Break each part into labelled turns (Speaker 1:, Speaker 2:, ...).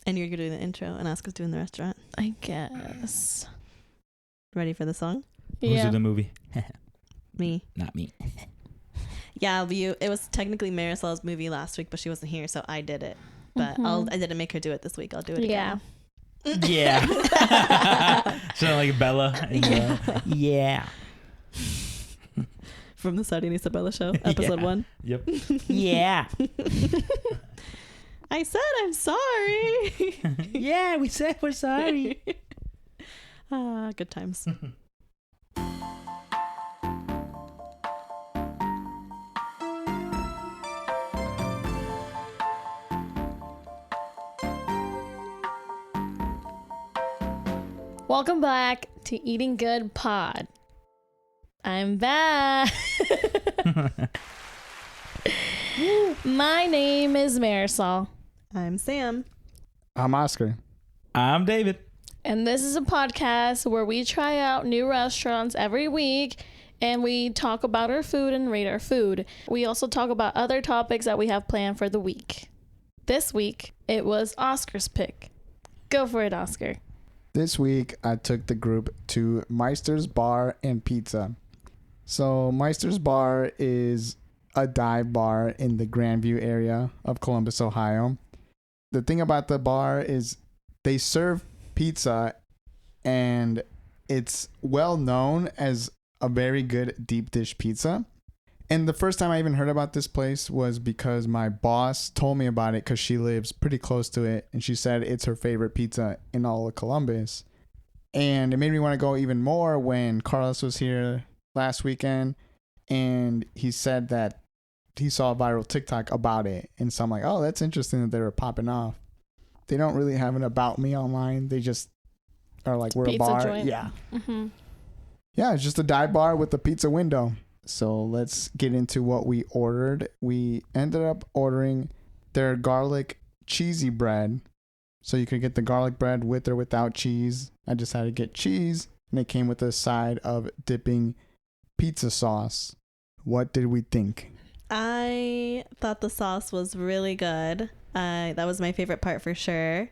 Speaker 1: And you're doing the intro and Asuka's doing the restaurant.
Speaker 2: I guess.
Speaker 1: Ready for the song?
Speaker 3: Who's
Speaker 2: Yeah.
Speaker 3: in the movie?
Speaker 1: Me.
Speaker 3: Not me.
Speaker 1: Yeah, it was technically Marisol's movie last week, but she wasn't here, so I did it. But I didn't make her do it this week. I'll do it
Speaker 2: Yeah.
Speaker 1: again.
Speaker 3: Yeah. Sound like Bella. Yeah.
Speaker 1: From the Saturday Isabella show, episode 1.
Speaker 3: Yep. Yeah.
Speaker 1: I said I'm sorry.
Speaker 3: Yeah, we said we're sorry.
Speaker 1: Good times.
Speaker 2: Welcome back to Eating Good Pod. I'm back. My name is Marisol,
Speaker 1: I'm Sam.
Speaker 4: I'm Oscar.
Speaker 3: I'm David.
Speaker 2: and this is a podcast where we try out new restaurants every week and we talk about our food and rate our food. We also talk about other topics that we have planned for the week. This week, it was Oscar's pick. Go for it, Oscar.
Speaker 4: This week, I took the group to Meister's Bar and Pizza. So, Meister's Bar is a dive bar in the Grandview area of Columbus, Ohio. The thing about the bar is they serve pizza, and it's well known as a very good deep dish pizza. And the first time I even heard about this place was because my boss told me about it because she lives pretty close to it. And she said it's her favorite pizza in all of Columbus. And it made me want to go even more when Carlos was here last weekend. And he said that he saw a viral TikTok about it. And so I'm like, oh, that's interesting that they were popping off. They don't really have an about me online. They just are like, we're
Speaker 2: Pizza
Speaker 4: a bar.
Speaker 2: joint.
Speaker 4: Yeah.
Speaker 2: Mm-hmm.
Speaker 4: Yeah, it's just a dive bar with a pizza window. So let's get into what we ordered. We ended up ordering their garlic cheesy bread. So you could get the garlic bread with or without cheese. I just had to get cheese, and it came with a side of dipping pizza sauce. What did we think?
Speaker 1: I thought the sauce was really good. That was my favorite part for sure.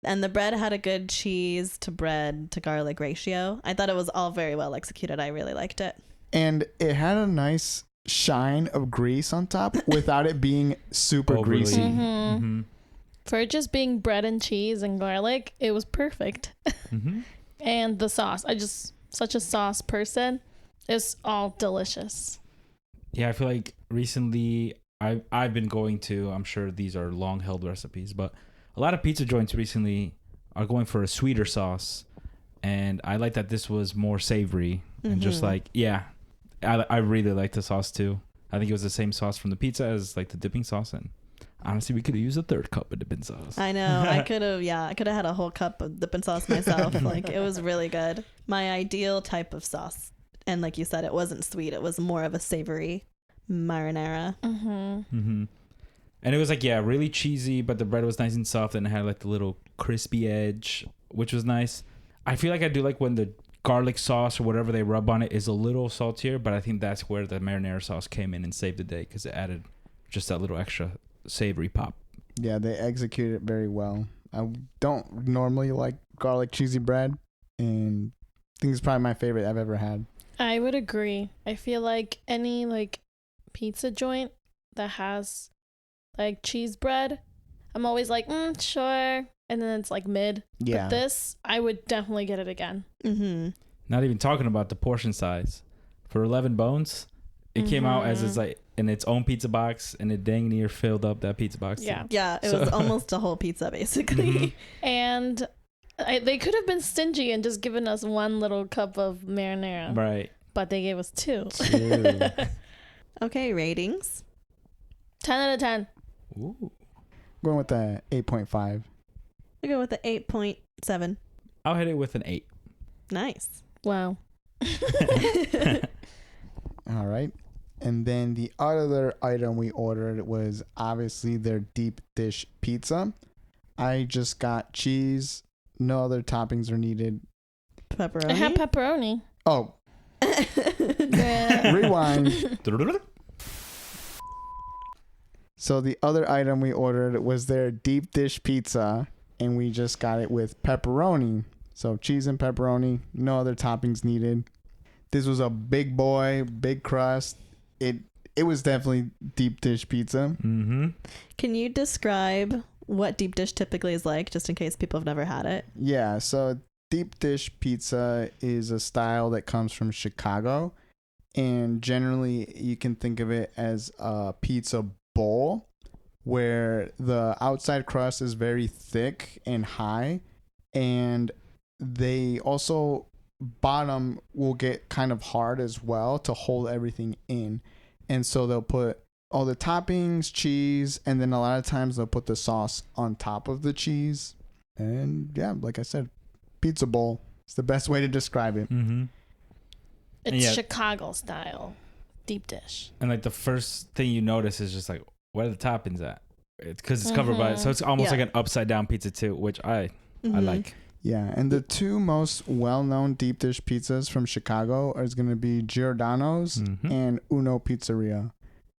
Speaker 1: And the bread had a good cheese to bread to garlic ratio. I thought it was all very well executed. I really liked it.
Speaker 4: And it had a nice shine of grease on top without it being super
Speaker 3: Overly.
Speaker 4: greasy.
Speaker 2: Mm-hmm.
Speaker 3: Mm-hmm.
Speaker 2: For it just being bread and cheese and garlic, it was perfect.
Speaker 3: Mm-hmm.
Speaker 2: And the sauce, I just, such a sauce person. It's all delicious.
Speaker 3: Yeah, I feel like recently I've been going to, I'm sure these are long held recipes, but a lot of pizza joints recently are going for a sweeter sauce. And I like that this was more savory and just like, yeah, I really like the sauce too. I think it was the same sauce from the pizza as like the dipping sauce. And honestly, we could have used a third cup of dipping sauce.
Speaker 1: I know. I could have had a whole cup of dipping sauce myself. Like, it was really good. My ideal type of sauce. And like you said, it wasn't sweet. It was more of a savory marinara.
Speaker 2: Mm-hmm.
Speaker 3: Mm-hmm. And it was like, yeah, really cheesy, but the bread was nice and soft and it had like the little crispy edge, which was nice. I feel like I do like when the garlic sauce or whatever they rub on it is a little saltier, but I think that's where the marinara sauce came in and saved the day because it added just that little extra savory pop.
Speaker 4: Yeah, they executed it very well. I don't normally like garlic cheesy bread, and I think it's probably my favorite I've ever had.
Speaker 2: I would agree. I feel like any like pizza joint that has like cheese bread, I'm always like, sure. And then it's like mid.
Speaker 4: Yeah.
Speaker 2: But this, I would definitely get it again.
Speaker 1: Mm-hmm.
Speaker 3: Not even talking about the portion size. For 11 bones, it came out as it's like in its own pizza box, and it dang near filled up that pizza box.
Speaker 2: Yeah.
Speaker 3: Too.
Speaker 1: Yeah, it was almost a whole pizza, basically.
Speaker 3: Mhm.
Speaker 2: And they could have been stingy and just given us one little cup of marinara.
Speaker 3: Right.
Speaker 2: But they gave us two.
Speaker 1: Okay, ratings.
Speaker 2: 10 out of 10.
Speaker 3: Ooh.
Speaker 4: Going with the 8.5.
Speaker 1: We go with the 8.7.
Speaker 3: I'll hit it with an 8.
Speaker 1: Nice.
Speaker 2: Wow.
Speaker 4: All right. And then the other item we ordered was obviously their deep dish pizza. I just got cheese. No other toppings are needed.
Speaker 1: Pepperoni.
Speaker 2: I have pepperoni.
Speaker 4: Oh,
Speaker 2: Yeah.
Speaker 4: rewind. So the other item we ordered was their deep dish pizza. and we just got it with pepperoni. So cheese and pepperoni, no other toppings needed. This was a big boy, big crust. It was definitely deep dish pizza.
Speaker 3: Mm-hmm.
Speaker 1: Can you describe what deep dish typically is like, just in case people have never had it?
Speaker 4: Yeah, so deep dish pizza is a style that comes from Chicago, and generally you can think of it as a pizza bowl where the outside crust is very thick and high, and they also bottom will get kind of hard as well to hold everything in. And so they'll put all the toppings, cheese, and then a lot of times they'll put the sauce on top of the cheese. And yeah, like I said, pizza bowl. It's the best way to describe it.
Speaker 3: Mm-hmm.
Speaker 2: It's
Speaker 3: Yeah.
Speaker 2: Chicago style deep dish.
Speaker 3: And like the first thing you notice is just like, where are the toppings at? Because it's covered by it. So it's almost
Speaker 1: Yeah.
Speaker 3: like an upside down pizza too, which I
Speaker 1: Mhm.
Speaker 3: like.
Speaker 4: Yeah, and the two most well-known deep dish pizzas from Chicago is going to be Giordano's
Speaker 3: Mhm.
Speaker 4: and Uno Pizzeria,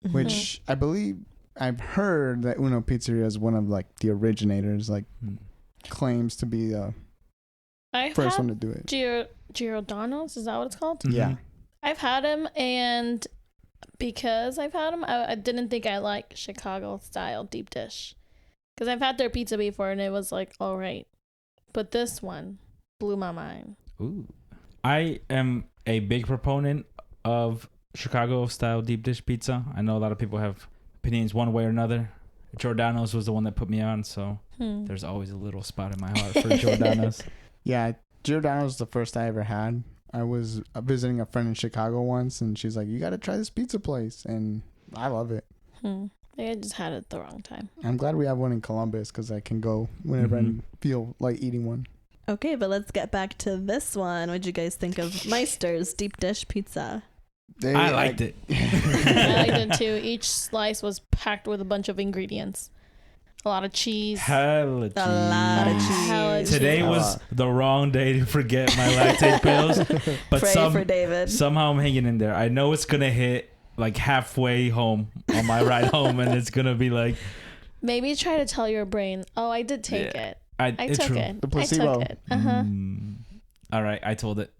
Speaker 1: Mhm.
Speaker 4: which I believe I've heard that Uno Pizzeria is one of like the originators, like
Speaker 3: Mm.
Speaker 4: claims to be the
Speaker 2: I've
Speaker 4: first
Speaker 2: had
Speaker 4: one to do it.
Speaker 2: Giordano's, is that what it's called?
Speaker 3: Mhm.
Speaker 4: Yeah.
Speaker 2: I've had them, and because I've had them, I didn't think I like Chicago style deep dish. Because I've had their pizza before, and it was like, all right. But this one blew my mind.
Speaker 3: Ooh. I am a big proponent of Chicago style deep dish pizza. I know a lot of people have opinions one way or another. Giordano's was the one that put me on, so there's always a little spot in my heart for Giordano's.
Speaker 4: Yeah, Giordano's the first I ever had. I was visiting a friend in Chicago once, and she's like, "You got to try this pizza place," and I love it.
Speaker 2: Maybe I just had it at the wrong time.
Speaker 4: I'm glad we have one in Columbus because I can go whenever
Speaker 3: Mhm.
Speaker 4: I feel like eating one.
Speaker 1: Okay, but let's get back to this one. What'd you guys think of Meister's deep dish pizza?
Speaker 3: I liked it.
Speaker 2: I liked it too. Each slice was packed with a bunch of ingredients. A lot of cheese.
Speaker 3: Hella cheese.
Speaker 1: A lot of cheese.
Speaker 2: Hella
Speaker 3: Today
Speaker 2: cheese.
Speaker 3: was the wrong day to forget my lactate pills, but
Speaker 1: Pray for David.
Speaker 3: somehow I'm hanging in there. I know it's gonna hit like halfway home on my ride home, and it's gonna be like,
Speaker 2: Maybe try to tell your brain, oh, I did take it. I
Speaker 3: it's
Speaker 2: took
Speaker 3: true.
Speaker 2: it.
Speaker 4: The placebo.
Speaker 2: I took it. Uh-huh.
Speaker 3: All right, I told it.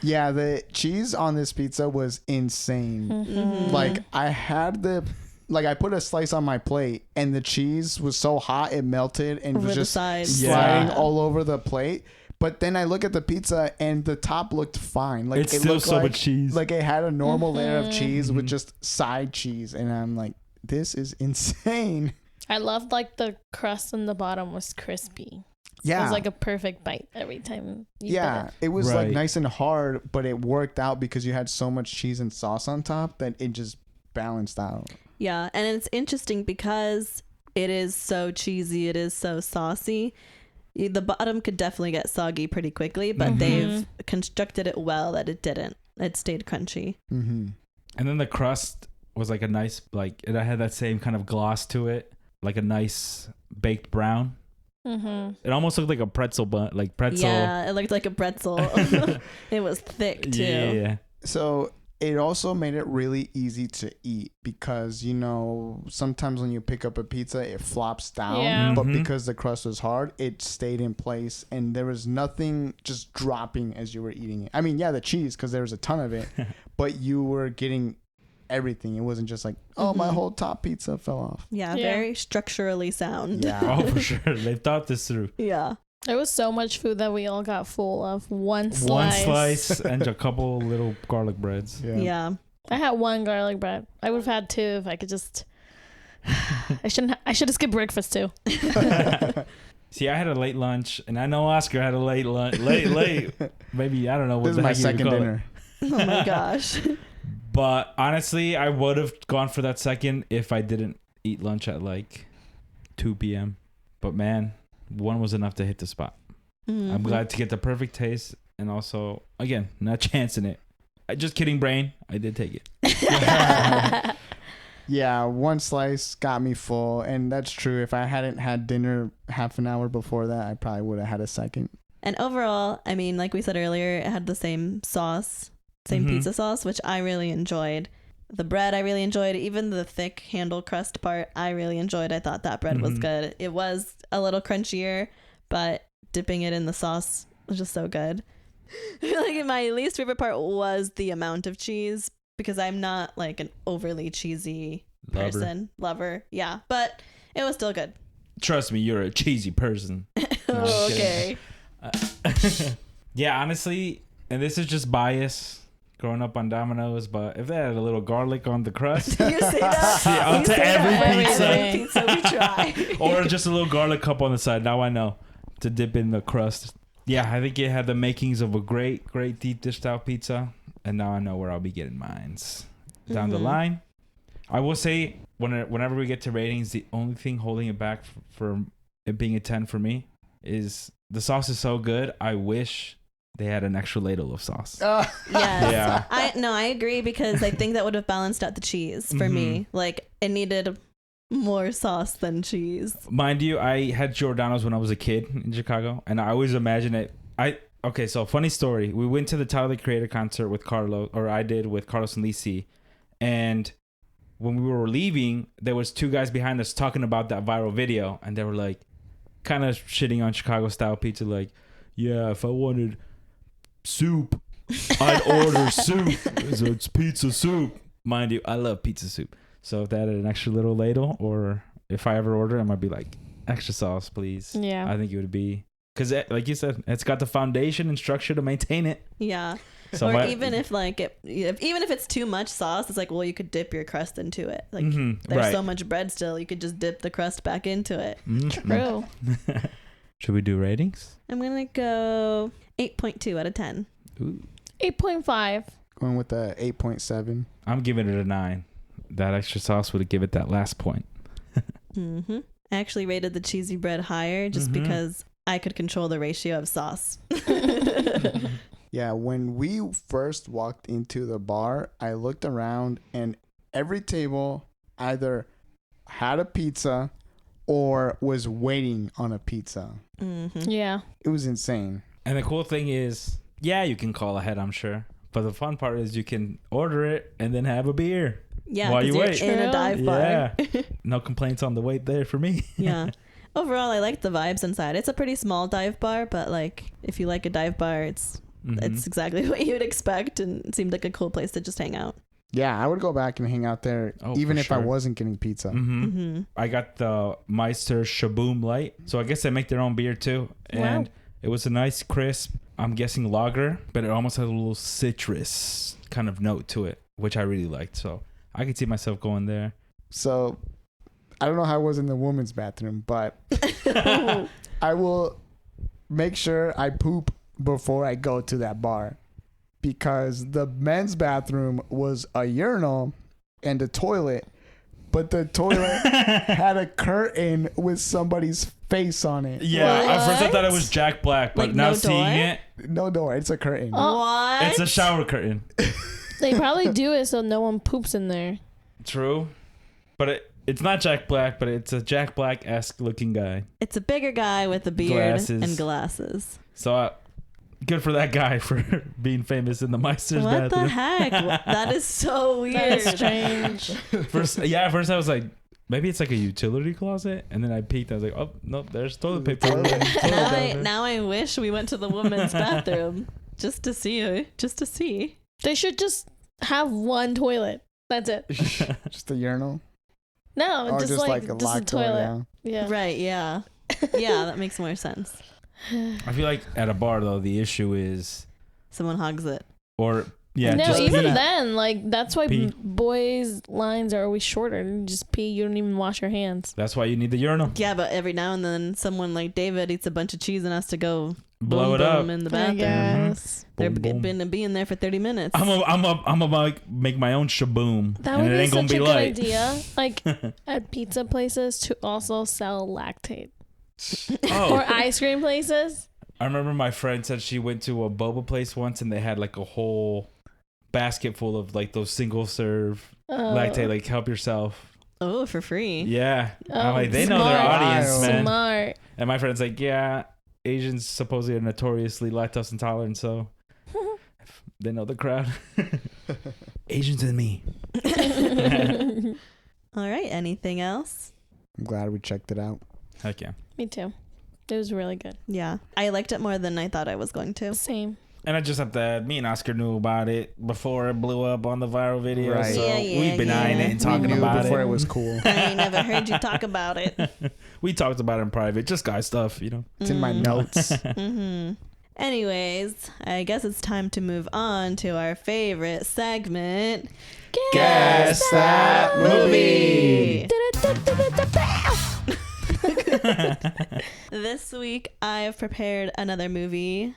Speaker 4: Yeah, the cheese on this pizza was insane.
Speaker 2: Mhm.
Speaker 4: Like I put a slice on my plate, and the cheese was so hot it melted and
Speaker 1: Over
Speaker 4: was
Speaker 1: the
Speaker 4: just
Speaker 1: sides.
Speaker 4: sliding
Speaker 3: Yeah.
Speaker 4: all over the plate. But then I look at the pizza, and the top looked fine. Like
Speaker 3: It's
Speaker 4: it
Speaker 3: still
Speaker 4: looked
Speaker 3: so
Speaker 4: like,
Speaker 3: much cheese.
Speaker 4: Like it had a normal layer of cheese with
Speaker 3: Mhm.
Speaker 4: just side cheese, and I'm like, this is insane.
Speaker 2: I loved like the crust in the bottom was crispy. It
Speaker 4: Yeah,
Speaker 2: was like a perfect bite every time you bit
Speaker 4: yeah,
Speaker 2: it.
Speaker 4: it was like
Speaker 3: Right.
Speaker 4: nice and hard, but it worked out because you had so much cheese and sauce on top that it just balanced out.
Speaker 1: Yeah, and it's interesting because it is so cheesy, it is so saucy. The bottom could definitely get soggy pretty quickly, but
Speaker 3: Mhm.
Speaker 1: they've constructed it well that it didn't. It stayed crunchy.
Speaker 4: Mm-hmm.
Speaker 3: And then the crust was like a nice, like it had that same kind of gloss to it, like a nice baked brown.
Speaker 2: Mm-hmm.
Speaker 3: It almost looked like a pretzel bun, like pretzel.
Speaker 1: Yeah, it looked like a pretzel. It was thick too.
Speaker 3: Yeah.
Speaker 4: So it also made it really easy to eat because, you know, sometimes when you pick up a pizza, it flops down.
Speaker 2: Yeah.
Speaker 4: But
Speaker 3: Mhm.
Speaker 4: because the crust was hard, it stayed in place and there was nothing just dropping as you were eating it. I mean, yeah, the cheese because there was a ton of it, but you were getting everything. It wasn't just like, oh, my
Speaker 1: Mhm.
Speaker 4: whole top pizza fell off.
Speaker 1: Yeah,
Speaker 2: Yeah.
Speaker 1: very structurally sound.
Speaker 4: Yeah.
Speaker 3: Oh, for sure. They've thought this through.
Speaker 1: Yeah.
Speaker 2: There was so much food that we all got full of one
Speaker 3: One
Speaker 2: slice.
Speaker 3: slice and a couple little garlic breads.
Speaker 1: Yeah.
Speaker 2: I had one garlic bread. I would have had two if I could just. I should have skipped breakfast too.
Speaker 3: See, I had a late lunch, and I know Oscar had a late lunch. Late. Maybe, I don't know what
Speaker 4: This is
Speaker 3: the
Speaker 4: my
Speaker 3: heck you would
Speaker 4: second
Speaker 3: call it.
Speaker 4: dinner.
Speaker 1: Oh my gosh.
Speaker 3: But honestly, I would have gone for that second if I didn't eat lunch at like 2 p.m. But man, one was enough to hit the spot. I'm
Speaker 1: Mhm.
Speaker 3: glad to get the perfect taste, and also, again, not chancing it. Just kidding, brain. I did take it.
Speaker 4: Yeah, one slice got me full, and that's true. If I hadn't had dinner half an hour before that, I probably would have had a second.
Speaker 1: And overall, I mean, like we said earlier, it had the same sauce, same
Speaker 3: Mhm.
Speaker 1: pizza sauce, which I really enjoyed. The bread I really enjoyed. Even the thick handle crust part I really enjoyed. I thought that bread was good. It was a little crunchier, but dipping it in the sauce was just so good. Like my least favorite part was the amount of cheese, because I'm not like an overly cheesy lover. Yeah, but it was still good.
Speaker 3: Trust me, you're a cheesy person. No,
Speaker 1: Okay.
Speaker 3: Yeah, honestly, and this is just bias growing up on Domino's, but if they had a little garlic on the crust,
Speaker 1: You say that?
Speaker 3: see,
Speaker 1: You
Speaker 3: onto
Speaker 1: say that
Speaker 3: every pizza,
Speaker 1: every pizza we try.
Speaker 3: or just a little garlic cup on the side. Now I know to dip in the crust. Yeah, I think it had the makings of a great deep dish style pizza, and now I know where I'll be getting mines down the line. I will say, whenever we get to ratings, the only thing holding it back for it being a 10 for me is the sauce is so good. I wish they had an extra ladle of sauce.
Speaker 1: Yes.
Speaker 3: Yeah.
Speaker 1: I agree, because I think that would have balanced out the cheese for me. Like, it needed more sauce than cheese.
Speaker 3: Mind you, I had Giordano's when I was a kid in Chicago, and I always imagine it. Okay, so funny story. We went to the Tyler the Creator concert with Carlos, or I did with Carlos and Lisi, and when we were leaving, there was two guys behind us talking about that viral video, and they were like, kind of shitting on Chicago style pizza, like, yeah, if I wanted soup, I'd order soup. So it's pizza soup. Mind you, I love pizza soup. So if they had an extra little ladle, or if I ever order, I might be like, extra sauce, please.
Speaker 2: Yeah.
Speaker 3: I think it would be, because like you said, it's got the foundation and structure to maintain it.
Speaker 1: Yeah.
Speaker 3: So
Speaker 1: Or even if like even if it's too much sauce, it's like, well, you could dip your crust into it. Like there's so much bread still, you could just dip the crust back into it.
Speaker 2: True.
Speaker 3: Should we do ratings?
Speaker 1: I'm gonna go 8.2 out of 10.
Speaker 3: Ooh.
Speaker 2: 8.5.
Speaker 4: Going with the 8.7.
Speaker 3: I'm giving it a 9. That extra sauce would give it that last point.
Speaker 1: I actually rated the cheesy bread higher just because I could control the ratio of sauce.
Speaker 4: Yeah, when we first walked into the bar, I looked around and every table either had a pizza or was waiting on a pizza.
Speaker 2: Yeah.
Speaker 4: It was insane.
Speaker 3: And the cool thing is, yeah, you can call ahead, I'm sure. But the fun part is you can order it and then have a beer.
Speaker 1: Yeah,
Speaker 3: while
Speaker 1: 'cause
Speaker 3: you
Speaker 1: you're
Speaker 3: wait.
Speaker 1: in a dive bar.
Speaker 3: Yeah. No complaints on the wait there for me.
Speaker 1: Yeah. Overall, I like the vibes inside. It's a pretty small dive bar, but like if you like a dive bar, it's exactly what you'd expect, and it seemed like a cool place to just hang out.
Speaker 4: Yeah, I would go back and hang out there even if I
Speaker 3: sure.
Speaker 4: wasn't getting pizza.
Speaker 3: I got the Meister Shaboom Light. So I guess they make their own beer too. And it was a nice crisp, I'm guessing lager, but it almost had a little citrus kind of note to it, which I really liked. So I could see myself going there.
Speaker 4: So I don't know how it was in the women's bathroom, but I will make sure I poop before I go to that bar, because the men's bathroom was a urinal and a toilet, but the toilet had a curtain with somebody's face on it.
Speaker 3: Yeah,
Speaker 2: What?
Speaker 3: at first I thought it was Jack Black, but
Speaker 1: Like,
Speaker 3: now
Speaker 1: no
Speaker 3: seeing
Speaker 1: door?
Speaker 3: it,
Speaker 4: No door, it's a curtain.
Speaker 1: What?
Speaker 3: it's a shower curtain.
Speaker 2: They probably do it so no one poops in there.
Speaker 3: True. But it's not Jack Black, but it's a Jack Black-esque looking guy.
Speaker 1: It's a bigger guy with a beard
Speaker 3: Glasses.
Speaker 1: and glasses.
Speaker 3: So good for that guy for being famous in the Meister's
Speaker 1: What the
Speaker 3: bathroom.
Speaker 1: heck? That is so weird.
Speaker 2: That's strange.
Speaker 3: First I was like, maybe it's like a utility closet, and then I peeked. I was like, oh no, there's toilet paper.
Speaker 1: Now I wish we went to the women's bathroom just to see her. Just to see.
Speaker 2: They should just have one toilet. That's it.
Speaker 4: Just a urinal?
Speaker 2: No,
Speaker 4: Or
Speaker 2: just like
Speaker 4: a
Speaker 2: just a
Speaker 4: locked door,
Speaker 2: toilet. Yeah.
Speaker 1: Right, yeah. Yeah, that makes more sense.
Speaker 3: I feel like at a bar though, the issue is,
Speaker 1: Someone hogs it.
Speaker 3: or yeah,
Speaker 2: no,
Speaker 3: just
Speaker 2: even
Speaker 3: pee.
Speaker 2: then, like that's why
Speaker 3: Pee.
Speaker 2: boys' lines are always shorter. You just pee. You don't even wash your hands.
Speaker 3: That's why you need the urinal.
Speaker 1: Yeah, but every now and then someone like David eats a bunch of cheese and has to go
Speaker 3: Blow
Speaker 1: boom,
Speaker 3: it up.
Speaker 1: boom in the
Speaker 2: I
Speaker 1: bathroom.
Speaker 2: guess.
Speaker 1: They're
Speaker 3: Boom, boom.
Speaker 1: been being there for 30 minutes.
Speaker 3: I'm gonna like make my own shaboom,
Speaker 2: That
Speaker 3: and
Speaker 2: would
Speaker 3: it
Speaker 2: be
Speaker 3: ain't gonna
Speaker 2: such a
Speaker 3: be
Speaker 2: good
Speaker 3: light.
Speaker 2: idea. Like at pizza places to also sell lactate,
Speaker 3: Oh,
Speaker 2: or ice cream places.
Speaker 3: I remember my friend said she went to a boba place once, and they had like a whole basket full of like those single serve lactate, like help yourself.
Speaker 1: Oh, for free.
Speaker 3: Yeah, I'm
Speaker 2: Oh,
Speaker 3: like they know their
Speaker 2: smart.
Speaker 3: audience, man.
Speaker 2: Smart.
Speaker 3: And my friend's like, yeah, Asians supposedly are notoriously lactose intolerant, so They know the crowd. Asians and me.
Speaker 1: All right. Anything else?
Speaker 4: I'm glad we checked it out.
Speaker 3: Heck yeah.
Speaker 2: Me too. It was really good.
Speaker 1: Yeah. I liked it more than I thought I was going to.
Speaker 2: Same.
Speaker 3: And I just have to add, me and Oscar knew about it before it blew up on the viral video.
Speaker 4: Right.
Speaker 3: So
Speaker 1: Yeah,
Speaker 3: we've been eyeing it and
Speaker 4: We
Speaker 3: talking
Speaker 4: knew
Speaker 3: about
Speaker 4: before
Speaker 3: it.
Speaker 4: it was cool.
Speaker 1: I never heard you talk about it.
Speaker 3: We talked about it in private, just guy stuff, you know.
Speaker 4: It's in my notes.
Speaker 1: Mm-hmm. Anyways, I guess it's time to move on to our favorite segment.
Speaker 4: Guess that movie.
Speaker 1: This week, I've prepared another movie.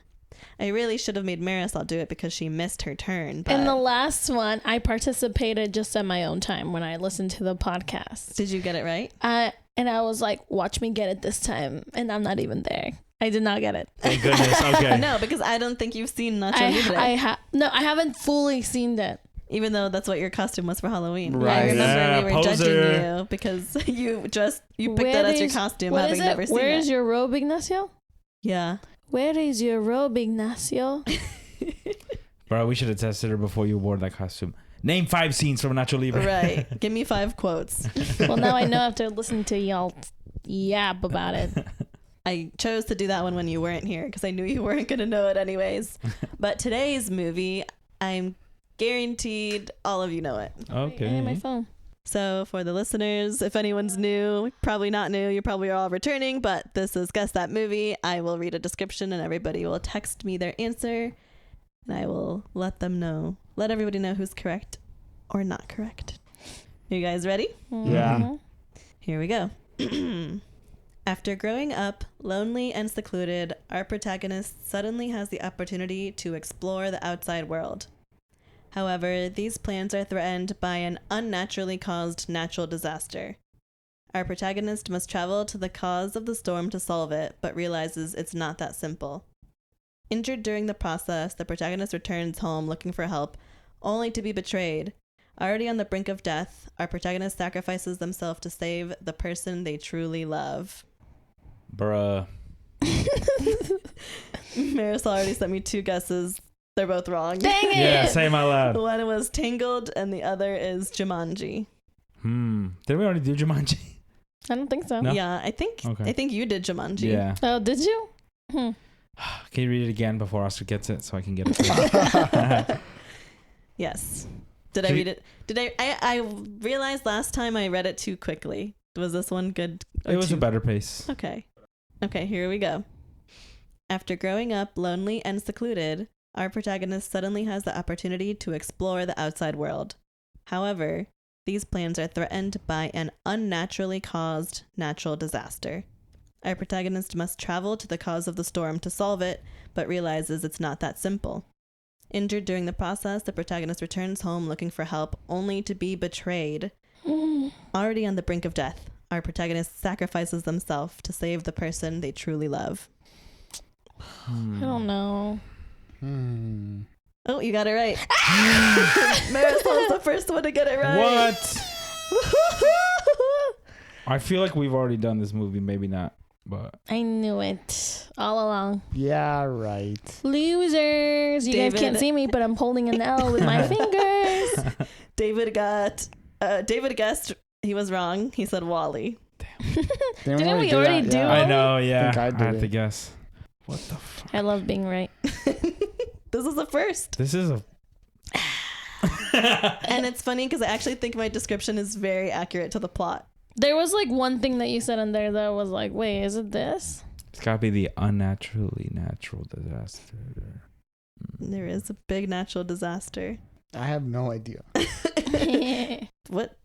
Speaker 1: I really should have made Marisol do it because she missed her turn. But
Speaker 2: In the last one, I participated just at my own time when I listened to the podcast.
Speaker 1: did you get it right?
Speaker 2: And I was like, watch me get it this time. And I'm not even there. I did not get it.
Speaker 3: Thank goodness. Okay.
Speaker 1: No, because I don't think you've seen Nacho Libre.
Speaker 2: I haven't fully seen that.
Speaker 1: Even though that's what your costume was for Halloween.
Speaker 4: Right.
Speaker 1: I remember
Speaker 3: Yeah,
Speaker 1: we were
Speaker 3: poser.
Speaker 1: judging you because you picked that as your costume,
Speaker 2: what
Speaker 1: having
Speaker 2: is it?
Speaker 1: never seen
Speaker 2: Where
Speaker 1: it.
Speaker 2: is your robe, Ignacio?
Speaker 1: Yeah.
Speaker 2: Where is your robe, Ignacio?
Speaker 3: Bro, we should have tested her before you wore that costume. Name 5 scenes from Nacho Libre.
Speaker 1: Right. Give me 5 quotes.
Speaker 2: Well, now I know after listening to y'all yap about it.
Speaker 1: I chose to do that one when you weren't here because I knew you weren't going to know it anyways. But today's movie, I'm guaranteed all of you know it.
Speaker 3: Okay.
Speaker 2: Hey, my phone.
Speaker 1: So for the listeners, if anyone's new, probably not new, you're probably all returning, but this is Guess That Movie. I will read a description and everybody will text me their answer and I will let everybody know who's correct or not correct. You guys ready?
Speaker 4: Yeah.
Speaker 2: Mhm.
Speaker 1: Here we go. After growing up lonely and secluded, our protagonist suddenly has the opportunity to explore the outside world. However, these plans are threatened by an unnaturally caused natural disaster. Our protagonist must travel to the cause of the storm to solve it, but realizes it's not that simple. Injured during the process, the protagonist returns home looking for help, only to be betrayed. Already on the brink of death, our protagonist sacrifices themselves to save the person they truly love.
Speaker 3: Bruh.
Speaker 1: Marisol already sent me 2 guesses. They're both wrong.
Speaker 2: Dang it!
Speaker 3: Yeah, say 'em out loud.
Speaker 1: One was Tangled and the other is Jumanji.
Speaker 3: Did we already do Jumanji?
Speaker 2: I don't think so.
Speaker 3: No?
Speaker 1: Yeah, I think you did Jumanji.
Speaker 3: Yeah.
Speaker 2: Oh, did you?
Speaker 3: Can you read it again before Oscar gets it so I can get it?
Speaker 1: Yes. Did I read it? I realized last time I read it too quickly. Was this one good? Or
Speaker 3: It was
Speaker 1: too-
Speaker 3: a better pace.
Speaker 1: Okay, here we go. After growing up lonely and secluded, our protagonist suddenly has the opportunity to explore the outside world. However, these plans are threatened by an unnaturally caused natural disaster. Our protagonist must travel to the cause of the storm to solve it, but realizes it's not that simple. Injured during the process, the protagonist returns home looking for help, only to be betrayed. Already on the brink of death, our protagonist sacrifices themselves to save the person they truly love.
Speaker 2: I don't know.
Speaker 1: Oh, you got it right. Marisol's the first one to get it right.
Speaker 3: What? I feel like we've already done this movie. Maybe not, but
Speaker 2: I knew it all along.
Speaker 4: Yeah, right.
Speaker 2: Losers. You guys
Speaker 1: David.
Speaker 2: can't see me, but I'm holding an L with my fingers.
Speaker 1: David guessed he was wrong. He said Wally.
Speaker 2: Didn't we already do
Speaker 3: I
Speaker 2: it?
Speaker 3: know. Yeah,
Speaker 4: I think I did
Speaker 3: had to
Speaker 4: it.
Speaker 3: guess. What the fuck?
Speaker 2: I love being right.
Speaker 1: This is the first.
Speaker 3: This is a.
Speaker 1: And it's funny because I actually think my description is very accurate to the plot.
Speaker 2: There was like one thing that you said in there that was like, wait, is it this?
Speaker 3: It's gotta be the unnaturally natural disaster.
Speaker 1: There is a big natural disaster.
Speaker 4: I have no idea.
Speaker 1: What?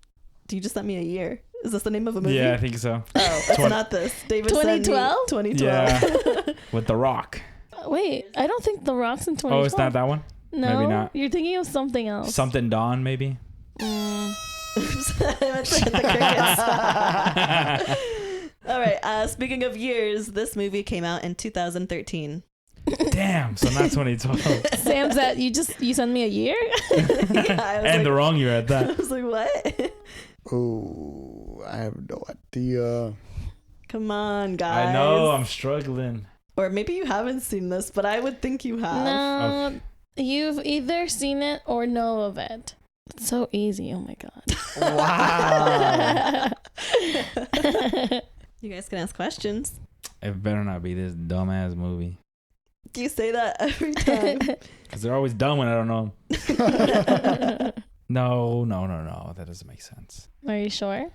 Speaker 1: Do you just sent me a year? Is this the name of a movie?
Speaker 3: Yeah, I think so.
Speaker 1: Oh, it's
Speaker 3: 20
Speaker 1: not this. David sent me
Speaker 2: 2012?
Speaker 1: 2012.
Speaker 3: Yeah, with The Rock.
Speaker 2: Wait, I don't think The Rock's in 2012.
Speaker 3: Oh, it's not that one.
Speaker 2: No,
Speaker 3: maybe not.
Speaker 2: You're thinking of something else.
Speaker 3: Something Dawn, maybe.
Speaker 1: Oops. I meant to hit the crickets. All right. Speaking of years, this movie came out in 2013.
Speaker 3: Damn. So not 2012.
Speaker 2: Sam's that you sent me a year?
Speaker 1: Yeah, I was
Speaker 3: And
Speaker 1: like,
Speaker 3: the wrong year at
Speaker 1: I
Speaker 3: that.
Speaker 1: was like, what?
Speaker 4: Oh, I have no idea.
Speaker 1: Come on, guys.
Speaker 3: I know. I'm struggling.
Speaker 1: Or maybe you haven't seen this, but I would think you have.
Speaker 2: No, You've either seen it or know of it. It's so easy. Oh my god.
Speaker 4: Wow.
Speaker 1: You guys can ask questions.
Speaker 3: It better not be this dumbass movie.
Speaker 1: You say that every time.
Speaker 3: Because they're always dumb when I don't know. No. That doesn't make sense.
Speaker 2: Are you sure?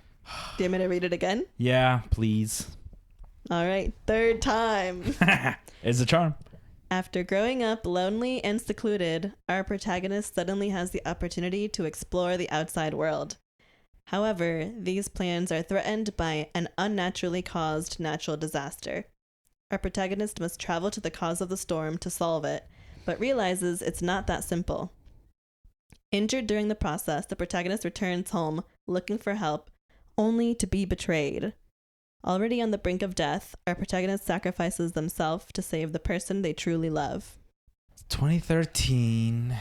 Speaker 1: Do you want me to read it again?
Speaker 3: Yeah, please.
Speaker 1: All right, third time.
Speaker 3: It's a charm.
Speaker 1: After growing up lonely and secluded, our protagonist suddenly has the opportunity to explore the outside world. However, these plans are threatened by an unnaturally caused natural disaster. Our protagonist must travel to the cause of the storm to solve it, but realizes it's not that simple. Injured during the process, the protagonist returns home looking for help, only to be betrayed. Already on the brink of death, our protagonist sacrifices themselves to save the person they truly love.
Speaker 3: 2013.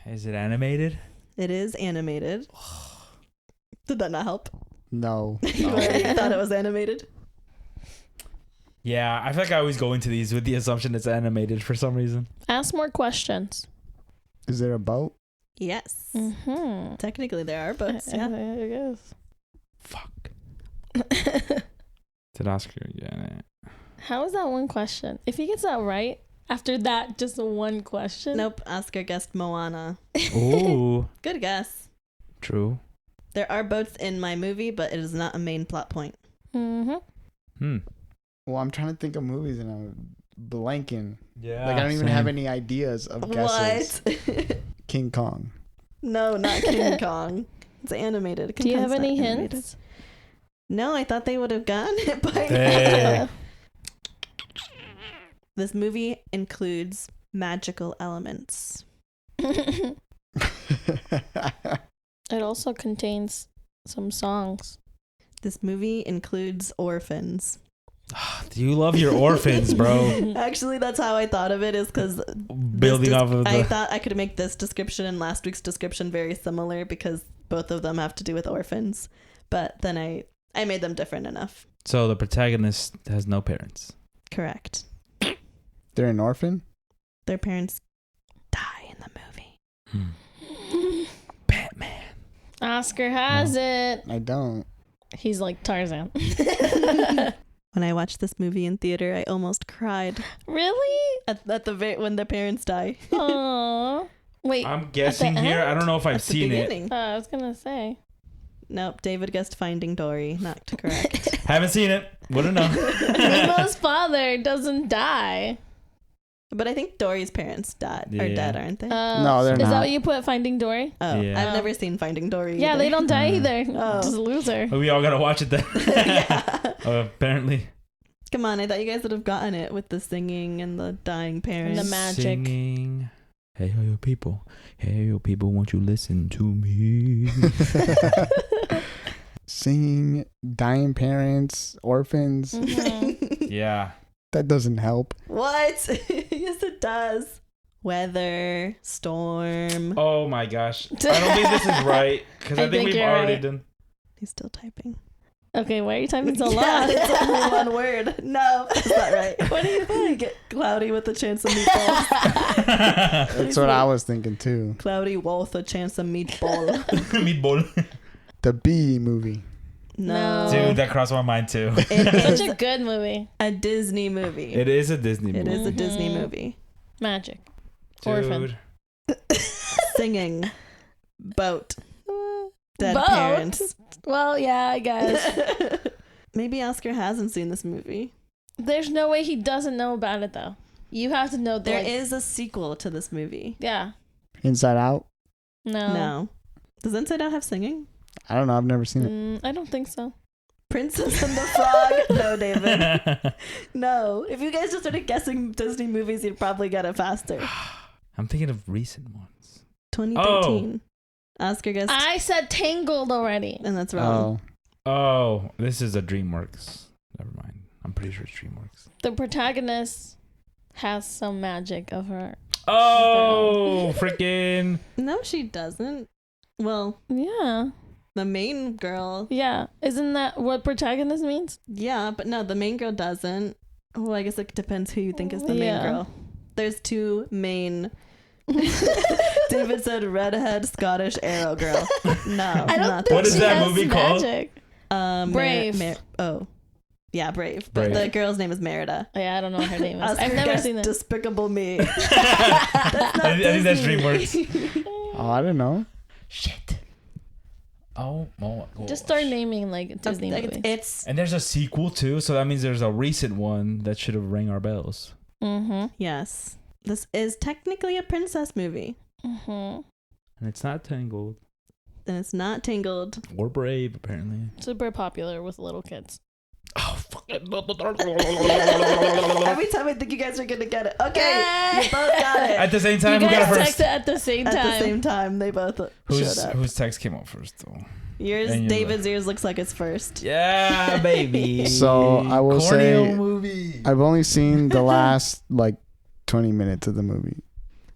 Speaker 3: Is it animated?
Speaker 1: It is animated. Did that not help?
Speaker 4: No.
Speaker 1: You already thought it was animated?
Speaker 3: Yeah, I feel like I always go into these with the assumption it's animated for some reason.
Speaker 2: Ask more questions.
Speaker 4: Is there a boat?
Speaker 1: Yes.
Speaker 2: Mm-hmm.
Speaker 1: Technically, there are boats. Yeah.
Speaker 2: I guess.
Speaker 3: Fuck. It's an Oscar again.
Speaker 2: How is that one question? If he gets that right, after that, just one question.
Speaker 1: Nope. Oscar guessed Moana.
Speaker 3: Ooh,
Speaker 1: Good guess.
Speaker 3: true.
Speaker 1: There are boats in my movie, but it is not a main plot point.
Speaker 2: Mm-hmm.
Speaker 4: Well, I'm trying to think of movies and I'm blanking.
Speaker 3: Yeah.
Speaker 4: Like I don't even have any ideas of guesses.
Speaker 1: What?
Speaker 4: King Kong.
Speaker 1: No, not King Kong. It's animated.
Speaker 2: Do you
Speaker 1: King
Speaker 2: have
Speaker 1: Kong's
Speaker 2: any
Speaker 1: not animated.
Speaker 2: hints?
Speaker 1: No, I thought they would have gotten it by
Speaker 3: Hey.
Speaker 1: now. This movie includes magical elements.
Speaker 2: It also contains some songs.
Speaker 1: This movie includes orphans.
Speaker 3: You love your orphans, bro.
Speaker 1: Actually, that's how I thought of it, is because
Speaker 3: Building off of
Speaker 1: I
Speaker 3: the.
Speaker 1: thought I could make this description and last week's description very similar because both of them have to do with orphans. But then I made them different enough.
Speaker 3: So the protagonist has no parents.
Speaker 1: Correct.
Speaker 4: They're an orphan?
Speaker 1: Their parents die in the movie.
Speaker 3: Batman.
Speaker 2: Oscar has it.
Speaker 4: I don't.
Speaker 2: He's like Tarzan.
Speaker 1: When I watched this movie in theater, I almost cried
Speaker 2: Really?
Speaker 1: at the when their parents die.
Speaker 2: Aww. Wait.
Speaker 3: I'm guessing here. I don't know if I've
Speaker 1: At the
Speaker 3: seen it.
Speaker 1: beginning.
Speaker 2: I was gonna say.
Speaker 1: Nope, David guessed Finding Dory. Not correct.
Speaker 3: Haven't seen it. Wouldn't know.
Speaker 2: Nemo's father doesn't die.
Speaker 1: But I think Dory's parents are
Speaker 3: Yeah.
Speaker 1: dead, aren't they?
Speaker 4: No, they're
Speaker 2: Is
Speaker 4: not.
Speaker 2: that what you put Finding Dory?
Speaker 1: Oh,
Speaker 3: Yeah.
Speaker 1: I've never seen Finding Dory.
Speaker 2: Yeah,
Speaker 1: either.
Speaker 2: they don't die either.
Speaker 1: Oh.
Speaker 2: Just a loser.
Speaker 3: We all gotta watch it then.
Speaker 1: Yeah.
Speaker 3: Apparently.
Speaker 1: Come on, I thought you guys would have gotten it with the singing and the dying parents.
Speaker 2: And the magic.
Speaker 3: Singing. Hey, yo, people. Hey, yo, people, won't you listen to me?
Speaker 4: Singing, dying parents, orphans.
Speaker 2: Mhm.
Speaker 3: Yeah.
Speaker 4: That doesn't help.
Speaker 1: What? Yes, it does. Weather, storm.
Speaker 3: Oh my gosh. I don't think this is right because I,
Speaker 2: I
Speaker 3: think
Speaker 2: think
Speaker 3: we've
Speaker 2: you're
Speaker 3: already
Speaker 2: right.
Speaker 3: done.
Speaker 1: He's still typing.
Speaker 2: Okay, why are you typing so
Speaker 1: Yeah,
Speaker 2: loud?
Speaker 1: it's only one word. No, that's not right. What do you think? Cloudy with a chance of meatballs.
Speaker 4: That's what I was thinking too.
Speaker 1: Cloudy with a chance of meatball.
Speaker 3: Meatball.
Speaker 4: The Bee movie.
Speaker 1: No.
Speaker 3: Dude, that crossed my mind too.
Speaker 1: It is
Speaker 2: Such a good movie.
Speaker 1: a Disney movie.
Speaker 3: It is a Disney movie.
Speaker 1: It is a Disney
Speaker 2: Mhm.
Speaker 1: movie.
Speaker 2: Magic.
Speaker 3: Dude.
Speaker 2: Orphan.
Speaker 1: Singing. Boat. Dead
Speaker 2: Boat?
Speaker 1: parents.
Speaker 2: Well, yeah, I guess.
Speaker 1: Maybe Oscar hasn't seen this movie.
Speaker 2: There's no way he doesn't know about it though. You have to know.
Speaker 1: There is a sequel to this movie.
Speaker 2: Yeah.
Speaker 4: Inside Out.
Speaker 2: No.
Speaker 1: No. Does Inside Out have singing?
Speaker 4: I don't know. I've never seen it.
Speaker 2: I don't think so.
Speaker 1: Princess and the Frog? No, David. No. If you guys just started guessing Disney movies, you'd probably get it faster.
Speaker 3: I'm thinking of recent ones.
Speaker 1: 2013. Oscar guessed,
Speaker 2: I said Tangled already.
Speaker 1: and that's wrong.
Speaker 4: Oh.
Speaker 3: Oh, this is a DreamWorks. Never mind. I'm pretty sure it's DreamWorks.
Speaker 2: The protagonist has some magic of her.
Speaker 3: Oh, freaking.
Speaker 1: No, she doesn't. Well,
Speaker 2: Yeah.
Speaker 1: the main girl,
Speaker 2: Yeah. Isn't that what protagonist means?
Speaker 1: yeah, but no, the main girl doesn't. Well, I guess it depends who you think is the main
Speaker 2: Yeah.
Speaker 1: girl. There's two main David said redhead Scottish arrow girl. No,
Speaker 2: I don't
Speaker 1: not
Speaker 2: think
Speaker 3: What is
Speaker 2: she
Speaker 3: that
Speaker 2: has
Speaker 3: movie called?
Speaker 2: magic.
Speaker 1: Brave.
Speaker 2: Brave.
Speaker 1: Yeah, Brave.
Speaker 3: Brave.
Speaker 1: But the girl's name is Merida.
Speaker 2: Yeah, I don't know what her name is.
Speaker 1: Oscar
Speaker 2: I've never
Speaker 1: guessed
Speaker 2: seen it.
Speaker 1: Despicable Me.
Speaker 3: I think that's
Speaker 1: Disney.
Speaker 3: DreamWorks.
Speaker 4: Oh, I don't know.
Speaker 3: Shit. Oh my gosh.
Speaker 2: Just start naming like Disney movies.
Speaker 1: It's
Speaker 3: And there's a sequel too, so that means there's a recent one that should have rang our bells.
Speaker 2: Mm-hmm.
Speaker 1: yes. This is technically a princess movie,
Speaker 2: Mm-hmm.
Speaker 3: And it's not Tangled
Speaker 1: and it's not Tangled.
Speaker 3: or Brave, apparently.
Speaker 2: Super popular with little kids.
Speaker 3: Oh, fuck it.
Speaker 1: Every time I think you guys are gonna get it. Okay, you both got it.
Speaker 3: At the same time,
Speaker 2: You
Speaker 3: who got it
Speaker 2: guys
Speaker 3: first?
Speaker 2: texted at the same
Speaker 1: At
Speaker 2: time.
Speaker 1: the same time, they both showed up.
Speaker 3: Whose text came out first, though?
Speaker 1: Yours,
Speaker 3: and
Speaker 1: David's yours looks like it's first.
Speaker 3: Yeah, baby.
Speaker 4: So, I will say-
Speaker 3: Corneo movie.
Speaker 4: I've only seen the last like 20 minutes of the movie.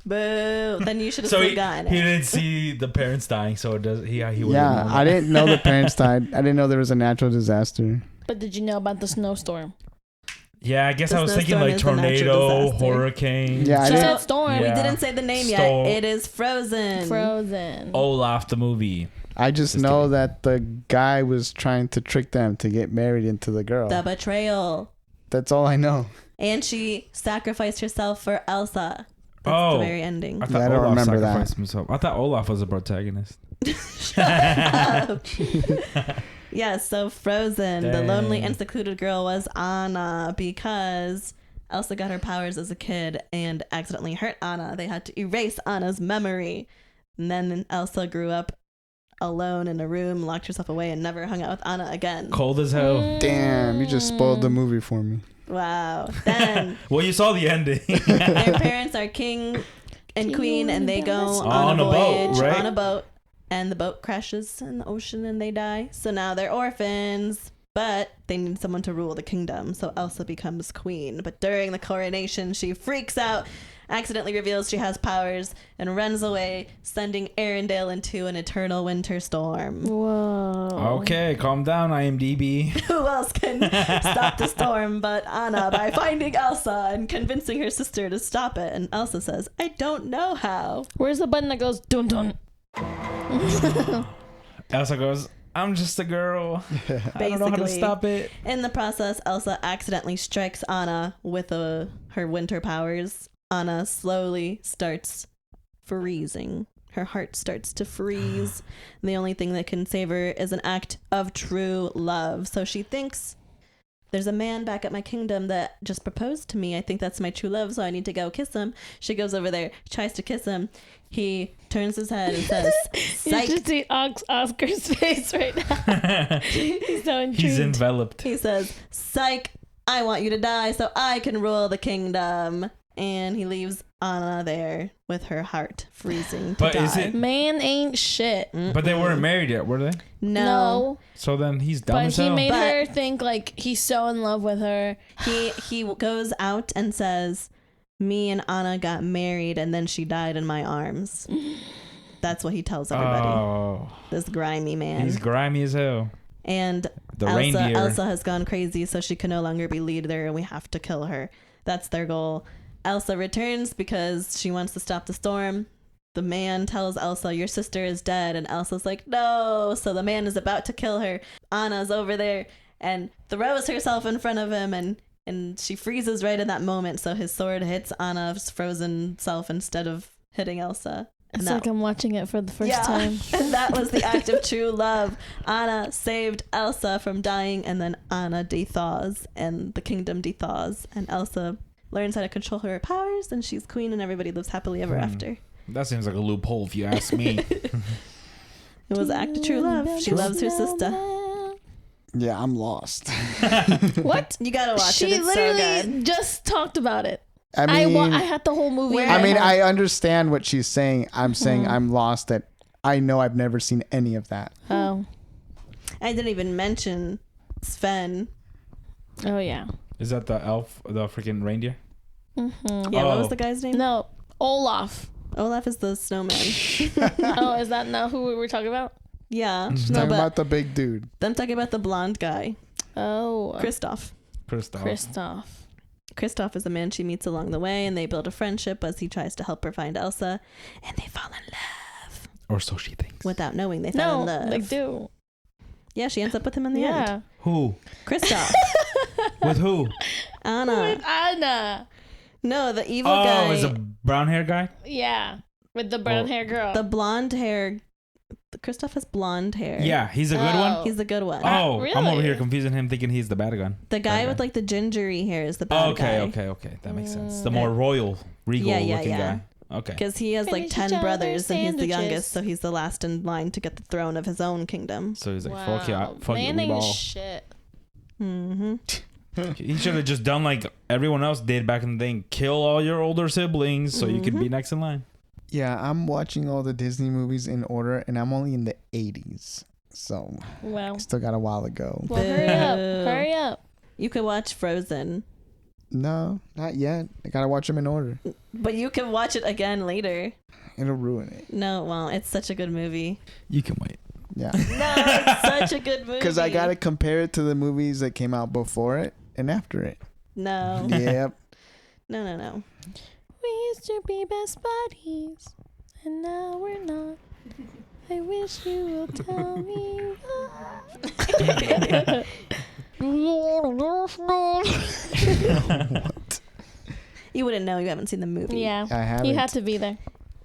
Speaker 1: Boo! Then you should have
Speaker 3: So
Speaker 1: still
Speaker 3: he
Speaker 1: gotten
Speaker 3: he
Speaker 1: it.
Speaker 3: didn't see the parents dying, so it does he wouldn't
Speaker 4: Yeah,
Speaker 3: know
Speaker 4: I
Speaker 3: that.
Speaker 4: didn't know the parents died. I didn't know there was a natural disaster.
Speaker 2: But did you know about the snowstorm?
Speaker 3: Yeah, I guess
Speaker 1: The
Speaker 3: I was thinking
Speaker 1: snowstorm
Speaker 3: like
Speaker 1: is the natural
Speaker 3: tornado,
Speaker 1: disaster.
Speaker 3: hurricane.
Speaker 4: Yeah, I
Speaker 2: She
Speaker 4: didn't.
Speaker 2: said storm.
Speaker 3: Yeah.
Speaker 1: We didn't say the name
Speaker 3: Stole.
Speaker 1: yet. It is Frozen.
Speaker 2: Frozen.
Speaker 3: Olaf the movie.
Speaker 4: I just
Speaker 3: Just
Speaker 4: know
Speaker 3: kidding.
Speaker 4: that the guy was trying to trick them to get married into the girl.
Speaker 1: The betrayal.
Speaker 4: That's all I know.
Speaker 1: And she sacrificed herself for Elsa. That's
Speaker 3: Oh.
Speaker 1: the very ending.
Speaker 3: I thought
Speaker 4: Yeah, I don't
Speaker 3: Olaf
Speaker 4: remember that.
Speaker 3: sacrificed himself. I thought Olaf was a protagonist.
Speaker 1: Yeah, so Frozen, the lonely
Speaker 3: Dang.
Speaker 1: and secluded girl was Anna because Elsa got her powers as a kid and accidentally hurt Anna. They had to erase Anna's memory. And then Elsa grew up alone in a room, locked herself away, and never hung out with Anna again.
Speaker 3: Cold as hell.
Speaker 4: Damn, you just spoiled the movie for me.
Speaker 1: Wow. Then
Speaker 3: Well, you saw the ending.
Speaker 1: their parents are king and queen, and they go on a
Speaker 3: On a boat,
Speaker 1: voyage
Speaker 3: right?
Speaker 1: on a boat, and the boat crashes in the ocean and they die. So now they're orphans, but they need someone to rule the kingdom. So Elsa becomes queen. But during the coronation, she freaks out, accidentally reveals she has powers, and runs away, sending Arendelle into an eternal winter storm.
Speaker 2: Whoa.
Speaker 3: Okay, calm down, IMDb.
Speaker 1: Who else can stop the storm but Anna by finding Elsa and convincing her sister to stop it? And Elsa says, I don't know how.
Speaker 2: Where's the button that goes dun dun?
Speaker 3: Elsa goes, I'm just a girl. I don't know how to
Speaker 1: Basically.
Speaker 3: stop it.
Speaker 1: In the process, Elsa accidentally strikes Anna with her winter powers. Anna slowly starts freezing. Her heart starts to freeze. And the only thing that can save her is an act of true love. So she thinks, there's a man back at my kingdom that just proposed to me. I think that's my true love, so I need to go kiss him. She goes over there, tries to kiss him. He turns his head and says,
Speaker 2: You
Speaker 1: psych.
Speaker 2: should see Oscar's face right now. He's so intrigued.
Speaker 3: He's enveloped.
Speaker 1: He says, psych, I want you to die so I can rule the kingdom. And he leaves Anna there with her heart freezing to
Speaker 3: But
Speaker 1: die.
Speaker 3: is it-
Speaker 2: Man ain't shit.
Speaker 3: But they weren't married yet, were they?
Speaker 1: No.
Speaker 3: So then he's dumb
Speaker 2: But
Speaker 3: as
Speaker 2: he
Speaker 3: hell.
Speaker 2: made
Speaker 1: But-
Speaker 2: her think like he's so in love with her.
Speaker 1: He goes out and says, me and Anna got married and then she died in my arms. That's what he tells everybody.
Speaker 3: Oh,
Speaker 1: This grimy man.
Speaker 3: he's grimy as hell.
Speaker 1: And
Speaker 3: The
Speaker 1: Elsa,
Speaker 3: reindeer.
Speaker 1: Elsa has gone crazy, so she can no longer be leader, and we have to kill her. That's their goal. Elsa returns because she wants to stop the storm. The man tells Elsa, your sister is dead, and Elsa's like, no. So the man is about to kill her. Anna's over there and throws herself in front of him, and she freezes right in that moment. So his sword hits Anna's frozen self instead of hitting Elsa. And
Speaker 2: It's
Speaker 1: that-
Speaker 2: like I'm watching it for the first
Speaker 1: yeah.
Speaker 2: time.
Speaker 1: And that was the act of true love. Anna saved Elsa from dying, and then Anna dethaws, and the kingdom dethaws, and Elsa learns how to control her powers, and she's queen, and everybody lives happily ever after.
Speaker 3: That seems like a loophole if you ask me.
Speaker 1: It was an act of true love. She loves her sister.
Speaker 4: Yeah, I'm lost.
Speaker 2: What?
Speaker 1: You gotta watch
Speaker 2: She
Speaker 1: it. It's so
Speaker 2: literally
Speaker 1: good.
Speaker 2: just talked about it.
Speaker 4: I mean,
Speaker 2: I had the whole movie.
Speaker 1: Where-
Speaker 2: in my
Speaker 4: I mean,
Speaker 2: head.
Speaker 4: I understand what she's saying. I'm saying I'm lost that I know I've never seen any of that.
Speaker 2: Oh.
Speaker 1: I didn't even mention Sven.
Speaker 2: Oh yeah.
Speaker 3: Is that the elf, the freaking reindeer?
Speaker 2: Mm-hmm.
Speaker 1: Yeah, what
Speaker 3: Oh.
Speaker 1: was the guy's name?
Speaker 2: No, Olaf.
Speaker 1: Olaf is the snowman.
Speaker 2: Oh, is that not who we were talking about?
Speaker 1: Yeah.
Speaker 3: Mhm.
Speaker 1: No,
Speaker 4: Talking
Speaker 1: but
Speaker 4: about the big dude.
Speaker 1: I'm talking about the blonde guy,
Speaker 2: Oh,
Speaker 1: Kristoff.
Speaker 3: Kristoff.
Speaker 2: Kristoff.
Speaker 1: Kristoff is a man she meets along the way, and they build a friendship as he tries to help her find Elsa, and they fall in love.
Speaker 3: Or so she thinks.
Speaker 1: Without knowing they fell in love.
Speaker 2: they do.
Speaker 1: Yeah, she ends up with him in the end.
Speaker 3: Who?
Speaker 1: Kristoff.
Speaker 3: With who?
Speaker 1: Anna.
Speaker 2: With Anna.
Speaker 1: No, the evil guy.
Speaker 3: Oh, is a brown hair guy?
Speaker 2: Yeah. With the brown hair girl.
Speaker 1: The blonde hair. Kristoff has blonde hair.
Speaker 3: Yeah, he's a good one.
Speaker 1: He's the good one.
Speaker 3: Oh,
Speaker 2: Really?
Speaker 3: I'm over here confusing him, thinking he's the bad guy.
Speaker 1: The guy with like the gingery hair is the bad guy.
Speaker 3: Okay. That makes sense. The more royal, regal looking guy. Okay.
Speaker 1: Because he has like
Speaker 2: Finish
Speaker 1: 10
Speaker 2: each
Speaker 1: brothers and he's the
Speaker 2: sandwiches.
Speaker 1: youngest, so he's the last in line to get the throne of his own kingdom.
Speaker 3: So he's like,
Speaker 2: wow.
Speaker 3: fuck you,
Speaker 2: Man ain't
Speaker 3: ball.
Speaker 2: shit.
Speaker 1: Mm-hmm.
Speaker 3: He should have just done like everyone else did back in the day and kill all your older siblings so you could be next in line.
Speaker 4: Yeah, I'm watching all the Disney movies in order, and I'm only in the 80s. So,
Speaker 2: Well,
Speaker 4: still got a while to go.
Speaker 2: well hurry up.
Speaker 1: You could watch Frozen,
Speaker 4: No, not yet. I gotta watch them in order.
Speaker 1: but you can watch it again later.
Speaker 4: It'll ruin it.
Speaker 1: No, well, it's such a good movie.
Speaker 3: You can wait.
Speaker 4: Yeah.
Speaker 1: No, it's such a good movie.
Speaker 4: Because I gotta compare it to the movies that came out before it and after it.
Speaker 1: No.
Speaker 4: Yep.
Speaker 1: No.
Speaker 2: We used to be best buddies, and now we're not. I wish you will tell me why.
Speaker 1: You wouldn't know. You haven't seen the movie.
Speaker 2: Yeah,
Speaker 4: I haven't.
Speaker 2: you had to be there.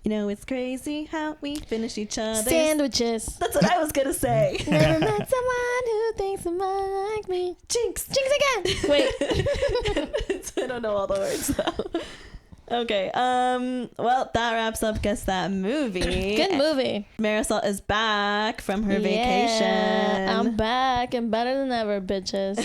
Speaker 1: You know, it's crazy how we finish each other's
Speaker 2: Sandwiches.
Speaker 1: That's what I was gonna say.
Speaker 2: Never met someone who thinks someone like me.
Speaker 1: Jinx.
Speaker 2: Jinx again. Wait.
Speaker 1: I don't know all the words though. Okay. Well, that wraps up Guess That Movie.
Speaker 2: Good movie.
Speaker 1: Marisol is back from her vacation.
Speaker 2: Yeah, I'm back and better than ever, bitches.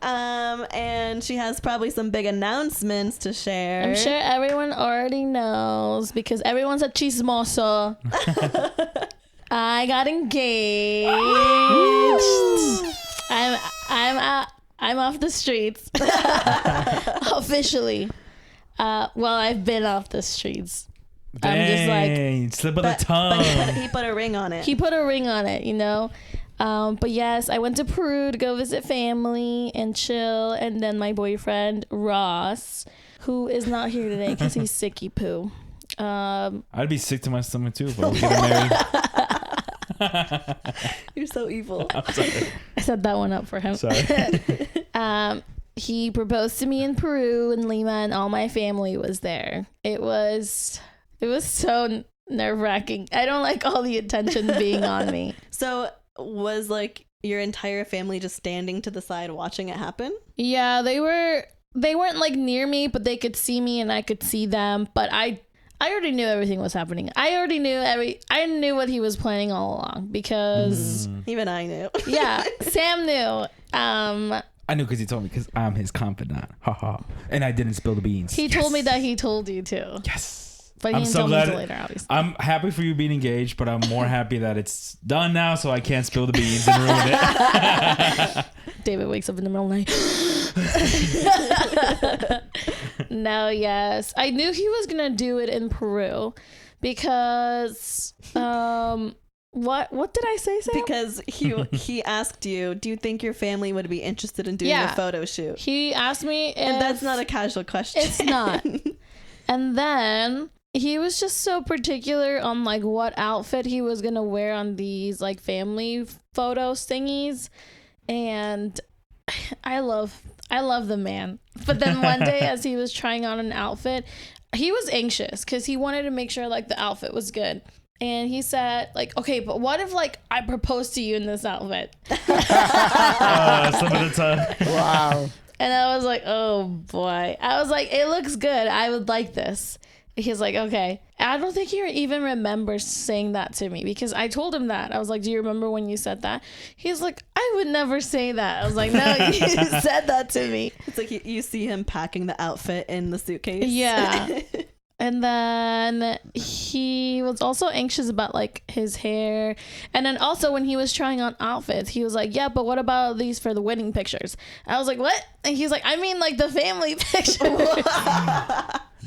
Speaker 1: And she has probably some big announcements to share.
Speaker 2: I'm sure everyone already knows because everyone's a chismoso. I got engaged. I'm off the streets. Officially. Well, I've been off the streets.
Speaker 3: Dang,
Speaker 2: I'm just like
Speaker 3: slip of the tongue.
Speaker 1: But he put a ring on it.
Speaker 2: he put a ring on it, you know. But yes, I went to Peru to go visit family and chill, and then my boyfriend Ross, who is not here today because he's sicky poo.
Speaker 3: I'd be sick to my stomach too if I was getting married.
Speaker 1: You're so evil.
Speaker 3: I'm sorry.
Speaker 2: I set that one up for him.
Speaker 3: Sorry.
Speaker 2: He proposed to me in Peru, and Lima and all my family was there. It was so nerve-wracking. I don't like all the attention being on me.
Speaker 1: So was like your entire family just standing to the side watching it happen?
Speaker 2: Yeah, they weren't like near me, but they could see me and I could see them. But I already knew everything was happening. I knew what he was planning all along because
Speaker 1: Even I knew.
Speaker 2: yeah, Sam knew.
Speaker 3: I knew because he told me because I'm his confidant. Ha. And I didn't spill the beans.
Speaker 2: He told me that he told you too.
Speaker 3: Yes.
Speaker 2: But he
Speaker 3: I'm
Speaker 2: didn't
Speaker 3: so
Speaker 2: tell me
Speaker 3: glad.
Speaker 2: until later, obviously.
Speaker 3: I'm happy for you being engaged, but I'm more happy that it's done now so I can't spill the beans and ruin it.
Speaker 2: David wakes up in the middle of the night. No, yes. I knew he was going to do it in Peru because what did I say, Sam?
Speaker 1: Because he asked you, do you think your family would be interested in doing
Speaker 2: Yeah.
Speaker 1: a photo shoot?
Speaker 2: He asked me
Speaker 1: And that's
Speaker 2: if-
Speaker 1: not a casual question.
Speaker 2: It's not. And then he was just so particular on like what outfit he was gonna wear on these like family photo thingies, and I love the man. But then one day as he was trying on an outfit, he was anxious because he wanted to make sure like the outfit was good. And he said, like, okay, but what if, like, I propose to you in this outfit?
Speaker 3: Slip of the tongue.
Speaker 4: Wow.
Speaker 2: And I was like, oh, boy. I was like, it looks good. I would like this. He's like, okay. I don't think he even remembers saying that to me because I told him that. I was like, do you remember when you said that? He's like, I would never say that. I was like, no, you said that to me.
Speaker 1: It's like you see him packing the outfit in the suitcase.
Speaker 2: Yeah. And then he was also anxious about like his hair. And then also when he was trying on outfits, he was like, yeah, but what about these for the wedding pictures? I was like, what? And he's like, I mean like the family pictures.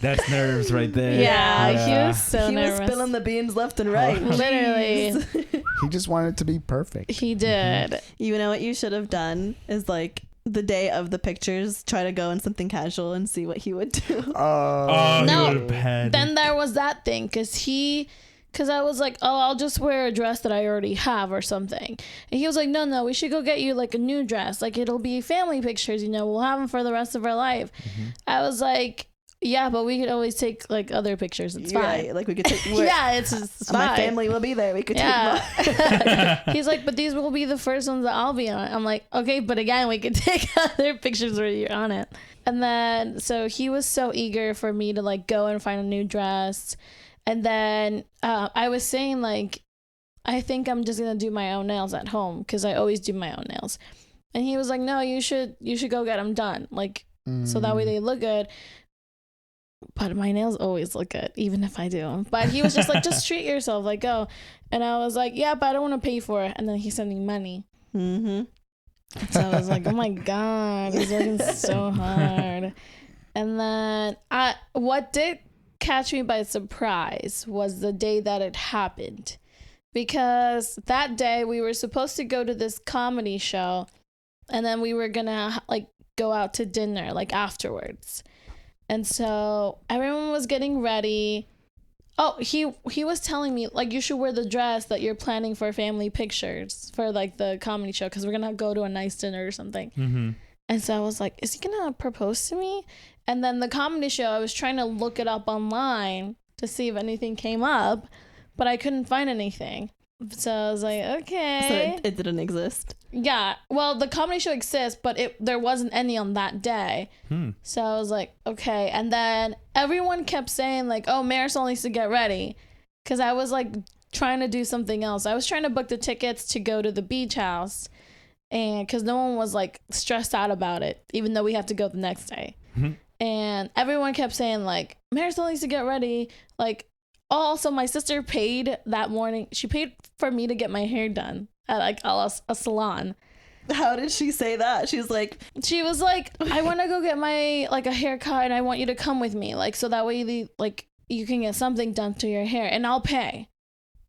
Speaker 3: That's nerves right there.
Speaker 2: Yeah, he was so
Speaker 1: he
Speaker 2: nervous.
Speaker 1: was spilling the beans left and right.
Speaker 2: Literally.
Speaker 1: Jeez.
Speaker 4: He just wanted it to be perfect.
Speaker 2: He did.
Speaker 1: You know what you should have done is like the day of the pictures, try to go in something casual and see what he would do.
Speaker 3: Oh,
Speaker 2: No.
Speaker 3: you would've had
Speaker 2: Then there was that thing because I was like, oh, I'll just wear a dress that I already have or something. And he was like, no, we should go get you like a new dress. Like it'll be family pictures, we'll have them for the rest of our life. I was like, yeah, but we could always take like other pictures. It's fine.
Speaker 1: Right, like we could take.
Speaker 2: Yeah, it's fine.
Speaker 1: My family will be there. We could take
Speaker 2: Yeah. He's like, but these will be the first ones that I'll be on. I'm like, okay, but again, we could take other pictures where you're on it. And then, so he was so eager for me to like go and find a new dress. And then I was saying like, I think I'm just going to do my own nails at home because I always do my own nails. And he was like, no, you should go get them done. Like, so that way they look good. But my nails always look good, even if I do them. But he was just like, just treat yourself, like go. And I was like, yeah, but I don't want to pay for it. And then he sent me money.
Speaker 1: Mm-hmm.
Speaker 2: So I was like, oh my God, he's working so hard. And then what did catch me by surprise was the day that it happened. Because that day we were supposed to go to this comedy show and then we were gonna like go out to dinner like afterwards. And so everyone was getting ready. Oh, he was telling me like you should wear the dress that you're planning for family pictures for like the comedy show because we're gonna go to a nice dinner or something.
Speaker 3: Mm-hmm.
Speaker 2: And so I was like, is he gonna propose to me? And then the comedy show, I was trying to look it up online to see if anything came up, but I couldn't find anything. So I was like, okay.
Speaker 1: So it didn't exist.
Speaker 2: Yeah. Well, the comedy show exists, but there wasn't any on that day. So I was like, okay. And then everyone kept saying like, oh, Marisol needs to get ready. Because I was like trying to do something else. I was trying to book the tickets to go to the beach house. And because no one was like stressed out about it, even though we have to go the next day. And everyone kept saying like, Marisol needs to get ready. Like, also my sister paid that morning. She paid for me to get my hair done at like a salon.
Speaker 1: How did she say that? She was like,
Speaker 2: I want to go get my like a haircut and I want you to come with me. Like, so that way like you can get something done to your hair and I'll pay.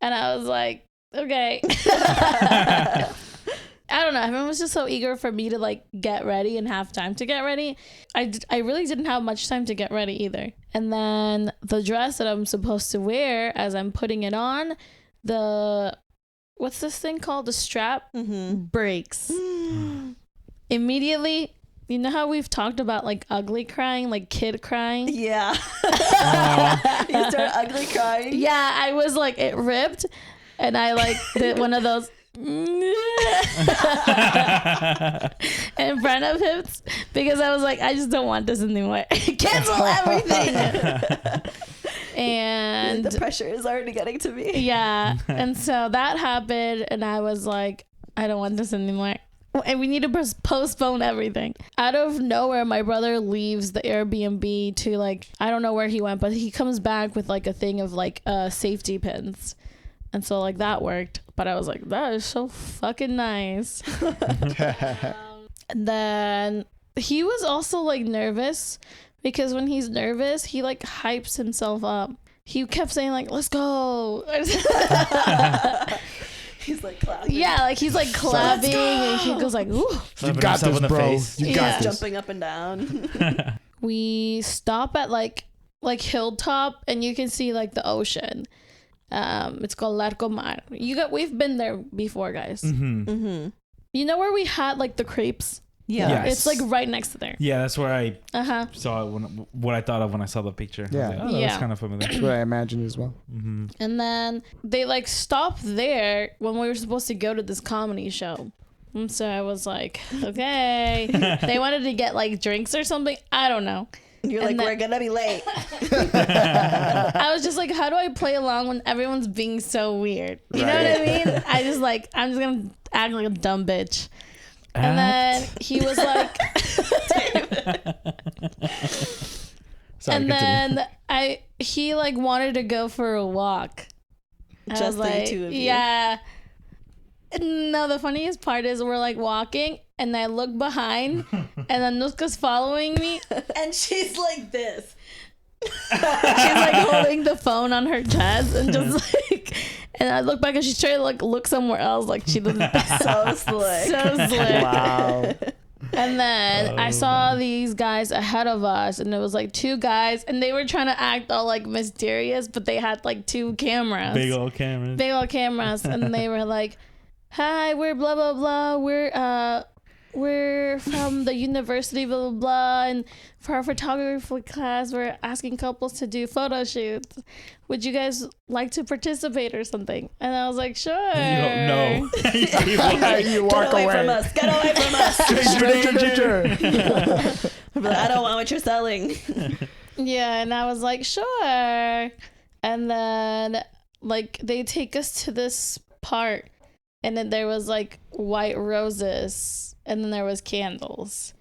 Speaker 2: And I was like, okay. I don't know. Everyone was just so eager for me to like get ready and have time to get ready. I really didn't have much time to get ready either. And then the dress that I'm supposed to wear as I'm putting it on, what's this thing called? The strap breaks. Immediately, you know how we've talked about like ugly crying, like kid crying?
Speaker 1: yeah. You start ugly crying.
Speaker 2: Yeah, I was like, it ripped. And I like did one of those in front of him because I was like, I just don't want this anymore. Cancel everything. And
Speaker 1: the pressure is already getting to me.
Speaker 2: yeah. And so that happened and I was like, I don't want this anymore. And we need to postpone everything. Out of nowhere, my brother leaves the Airbnb to like, I don't know where he went, but he comes back with like a thing of like safety pins. And so like that worked. But I was like, that is so fucking nice. And then he was also like nervous because when he's nervous, he like hypes himself up. He kept saying like, let's go.
Speaker 1: He's like clapping.
Speaker 2: Yeah, like he's like clapping and he goes like, ooh.
Speaker 4: You got this, bro. You
Speaker 2: Yeah.
Speaker 4: got this.
Speaker 1: Jumping up and down.
Speaker 2: We stop at like Hilltop and you can see like the ocean. It's called Largo Mar. We've been there before, guys.
Speaker 3: Mm-hmm.
Speaker 2: You know where we had like the crepes?
Speaker 1: Yeah.
Speaker 3: Yes.
Speaker 2: It's like right next to there.
Speaker 3: Yeah, that's where I
Speaker 2: Uh-huh.
Speaker 3: saw it what I thought of when I saw the picture.
Speaker 4: Yeah.
Speaker 3: I was like, oh, that
Speaker 2: Yeah.
Speaker 3: was kind of familiar.
Speaker 4: That's what I imagined as well.
Speaker 3: Mm-hmm.
Speaker 2: And then they like stopped there when we were supposed to go to this comedy show. And so I was like, okay. They wanted to get like drinks or something. I don't know.
Speaker 1: You're
Speaker 2: And
Speaker 1: like,
Speaker 2: then-
Speaker 1: we're gonna be late.
Speaker 2: I was just like, how do I play along when everyone's being so weird? You know what I mean? I'm just gonna act like a dumb bitch. And then he was like,
Speaker 3: Sorry,
Speaker 2: and
Speaker 3: continue.
Speaker 2: then he like wanted to go for a walk. I
Speaker 1: Just
Speaker 2: was
Speaker 1: the
Speaker 2: like,
Speaker 1: two of you.
Speaker 2: yeah. No, the funniest part is we're like walking and I look behind and Anuska's following me and she's like this. She's like holding the phone on her chest and just like, and I look back and she's trying to like look somewhere else like she doesn't.
Speaker 1: So slick.
Speaker 2: So slick.
Speaker 4: Wow.
Speaker 2: And then I saw these guys ahead of us, and it was like 2 guys, and they were trying to act all like mysterious, but they had like 2 cameras.
Speaker 3: Big old cameras.
Speaker 2: And they were like, "Hi, we're blah blah blah. We're from the university, blah, blah, blah. And for our photography class, we're asking couples to do photo shoots. Would you guys like to participate or something?" And I was like, "Sure."
Speaker 3: No.
Speaker 4: You walk
Speaker 1: Get away
Speaker 4: away.
Speaker 1: from us. Get away from us.
Speaker 4: Stranger danger.
Speaker 1: I don't want what you're selling.
Speaker 2: Yeah, and I was like, "Sure." And then, like, they take us to this part, and then there was, like, white roses, and then there was candles.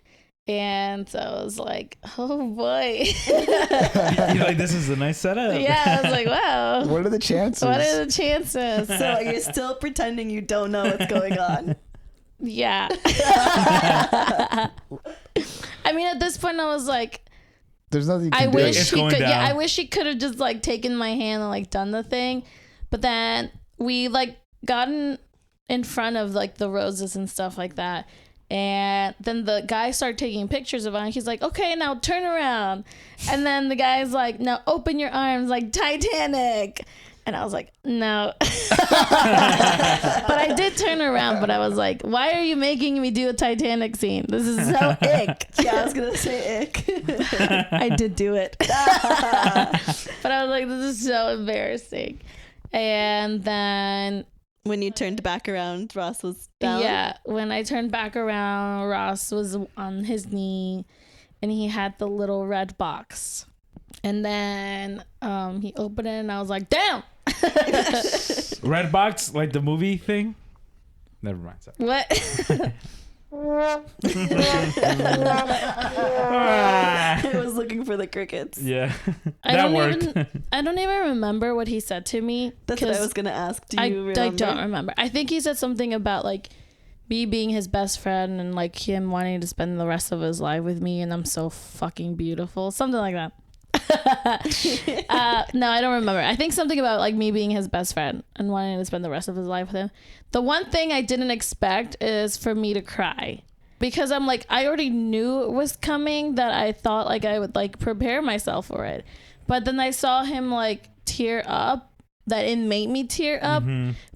Speaker 2: And so I was like, "Oh, boy."
Speaker 3: You're like, this is a nice setup.
Speaker 2: Yeah, I was like, wow.
Speaker 4: What are the chances?
Speaker 2: What are the chances?
Speaker 1: So you're still pretending you don't know what's going on.
Speaker 2: Yeah. I mean, at this point, I was like,
Speaker 4: There's nothing you
Speaker 2: I
Speaker 4: can do.
Speaker 2: wish
Speaker 3: It's
Speaker 2: he
Speaker 3: going
Speaker 2: could.
Speaker 3: down.
Speaker 2: Yeah, I wish he could have just like taken my hand and like done the thing. But then we like gotten in front of like the roses and stuff like that. And then the guy started taking pictures of it. And he's like, "Okay, now turn around." And then the guy's like, "Now open your arms like Titanic." And I was like, "No." But I did turn around, but I was like, "Why are you making me do a Titanic scene? This is so ick."
Speaker 1: Yeah, I was going to say ick.
Speaker 2: I did do it. But I was like, "This is so embarrassing." And then,
Speaker 1: When you turned back around, Ross was down.
Speaker 2: yeah, when I turned back around, Ross was on his knee and he had the little red box. And then he opened it and I was like, "Damn."
Speaker 3: Red box, like the movie thing. Never mind. Sorry.
Speaker 2: What?
Speaker 1: I was looking for the crickets.
Speaker 3: Yeah,
Speaker 2: I
Speaker 3: that
Speaker 2: don't
Speaker 3: worked.
Speaker 2: I don't even remember what he said to me.
Speaker 1: That's what I
Speaker 2: 'cause
Speaker 1: was going to ask. Do
Speaker 2: I
Speaker 1: you remember?
Speaker 2: don't remember. I think he said something about like me being his best friend and like him wanting to spend the rest of his life with me, and I'm so fucking beautiful. Something like that. No, I don't remember. I think something about like me being his best friend and wanting to spend the rest of his life with him. The one thing I didn't expect is for me to cry. Because I'm like, I already knew it was coming, that I thought like I would like prepare myself for it. But then I saw him like tear up, that it made me tear up.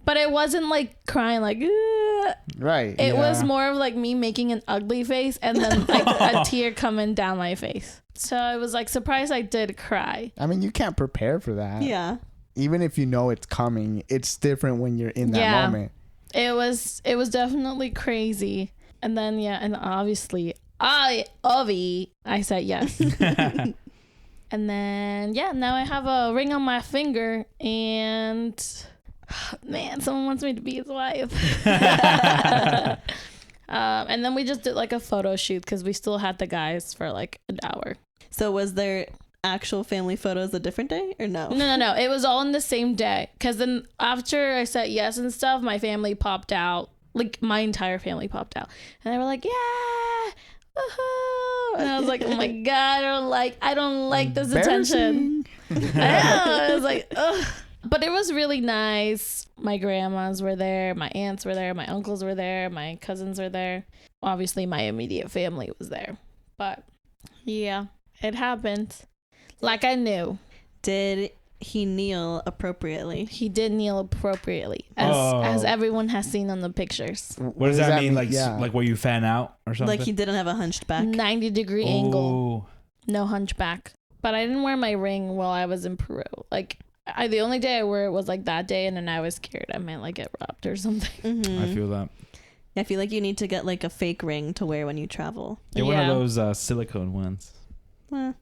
Speaker 2: But it wasn't like crying like, "Ugh."
Speaker 4: Right.
Speaker 2: It
Speaker 4: yeah.
Speaker 2: was more of like me making an ugly face and then like a tear coming down my face. So I was like surprised I did cry.
Speaker 4: I mean, you can't prepare for that.
Speaker 1: Yeah.
Speaker 4: Even if you know it's coming, it's different when you're in that
Speaker 2: Yeah.
Speaker 4: moment.
Speaker 2: It was definitely crazy. And then and obviously I said yes. And then now I have a ring on my finger, and man, someone wants me to be his wife. And then we just did like a photo shoot because we still had the guys for like an hour.
Speaker 1: So was there actual family photos a different day or no?
Speaker 2: No. It was all in the same day. Because then after I said yes and stuff, my family popped out. Like my entire family popped out. And they were like, "Yeah. Woohoo." And I was like, "Oh my God, I don't like this attention." I know. I was like, ugh. But it was really nice. My grandmas were there. My aunts were there. My uncles were there. My cousins were there. Obviously, my immediate family was there. But yeah, it happened. Like I knew.
Speaker 1: Did he kneel appropriately?
Speaker 2: He did kneel appropriately, as everyone has seen on the pictures.
Speaker 3: What does that mean? Like,
Speaker 4: Yeah.
Speaker 3: like where you fan out or something?
Speaker 1: Like he didn't have a hunched back?
Speaker 2: 90-degree angle.
Speaker 3: Oh.
Speaker 2: No hunchback. But I didn't wear my ring while I was in Peru. Like, the only day I wore it was like that day, and then I was scared I might like get robbed or something.
Speaker 1: Mm-hmm.
Speaker 3: I feel that.
Speaker 1: I feel like you need to get like a fake ring to wear when you travel.
Speaker 3: Get one of those silicone ones.
Speaker 1: Eh.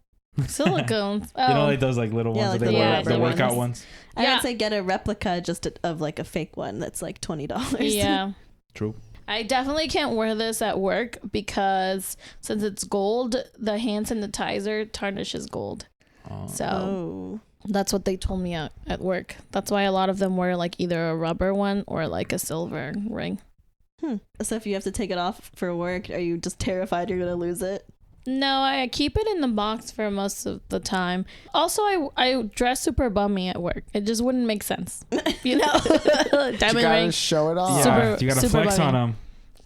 Speaker 2: Silicones. Oh.
Speaker 3: You know, like those like little
Speaker 1: Yeah,
Speaker 3: ones
Speaker 1: like
Speaker 3: that
Speaker 1: the
Speaker 3: they wear,
Speaker 1: rubber
Speaker 3: the workout
Speaker 1: ones.
Speaker 3: ones.
Speaker 1: I
Speaker 2: Yeah.
Speaker 1: would say get a replica just of like a fake one that's like $20.
Speaker 2: Yeah.
Speaker 3: True.
Speaker 2: I definitely can't wear this at work because since it's gold, the hand sanitizer tarnishes gold.
Speaker 3: Oh.
Speaker 2: So
Speaker 1: Oh.
Speaker 2: that's what they told me at work. That's why a lot of them wear like either a rubber one or like a silver ring.
Speaker 1: So if you have to take it off for work, are you just terrified you're gonna lose it?
Speaker 2: No, I keep it in the box for most of the time. Also, I dress super bummy at work. It just wouldn't make sense, you know.
Speaker 4: You
Speaker 2: Diamond
Speaker 4: gotta
Speaker 2: ring.
Speaker 4: show it off.
Speaker 3: Yeah,
Speaker 2: Super-
Speaker 3: you gotta
Speaker 2: super
Speaker 3: flex
Speaker 2: bunny.
Speaker 3: on them.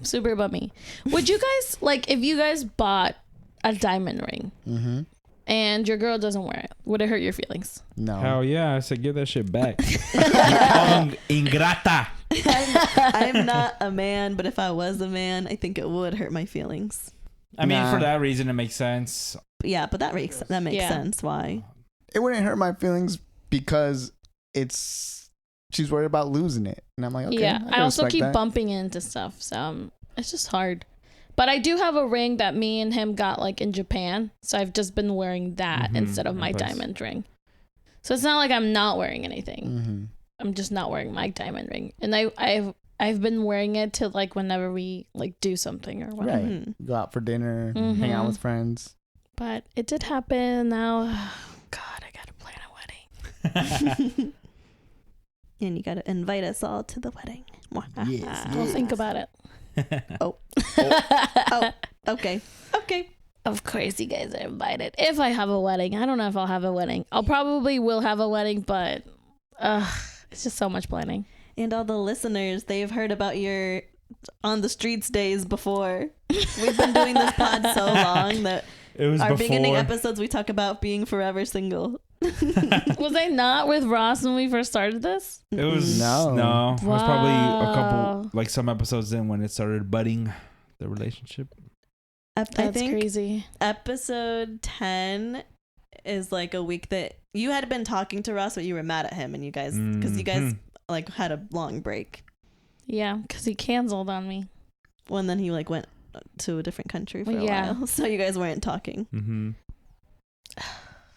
Speaker 2: Super bummy. Would you guys, like, if you guys bought a diamond ring and your girl doesn't wear it, would it hurt your feelings?
Speaker 4: No.
Speaker 3: Hell yeah. I said, give that shit back. Ingrata.
Speaker 1: I'm not a man, but if I was a man, I think it would hurt my feelings.
Speaker 3: I mean,
Speaker 4: Nah.
Speaker 3: for that reason, it makes sense.
Speaker 1: Yeah, but that makes
Speaker 2: Yeah.
Speaker 1: sense. Why?
Speaker 4: It wouldn't hurt my feelings because she's worried about losing it. And I'm like, okay.
Speaker 2: Yeah,
Speaker 4: can
Speaker 2: I also
Speaker 4: respect
Speaker 2: keep
Speaker 4: that.
Speaker 2: bumping into stuff, so it's just hard. But I do have a ring that me and him got like in Japan, so I've just been wearing that instead of my
Speaker 3: Nice.
Speaker 2: diamond ring. So it's not like I'm not wearing anything.
Speaker 4: Mm-hmm.
Speaker 2: I'm just not wearing my diamond ring, and I've been wearing it to like whenever we like do something or whatever.
Speaker 4: Right.
Speaker 1: Mhm.
Speaker 4: Go out for dinner, hang out with friends.
Speaker 2: But it did happen. Now, God, I gotta plan a wedding.
Speaker 1: And you got to invite us all to the wedding.
Speaker 4: Yes.
Speaker 2: We'll think about it.
Speaker 1: Oh, okay. Okay.
Speaker 2: Of course, you guys are invited. If I have a wedding, I don't know if I'll have a wedding. I'll probably will have a wedding, but it's just so much planning.
Speaker 1: And all the listeners, they've heard about your on the streets days before. We've been doing this pod so long that
Speaker 3: It was
Speaker 1: our
Speaker 3: before.
Speaker 1: beginning episodes, we talk about being forever single.
Speaker 2: Was I not with Ross when we first started this?
Speaker 3: It was
Speaker 4: No.
Speaker 3: It was probably a
Speaker 2: Wow.
Speaker 3: couple, like some episodes in when it started budding the relationship.
Speaker 1: I
Speaker 2: That's
Speaker 1: think
Speaker 2: crazy.
Speaker 1: episode 10 is like a week that you had been talking to Ross, but you were mad at him, and you guys, because you guys like had a long break.
Speaker 2: Yeah, because he canceled on me.
Speaker 1: Well, and then he like went to a different country for a
Speaker 2: Yeah.
Speaker 1: while, so you guys weren't talking.
Speaker 3: Mm-hmm.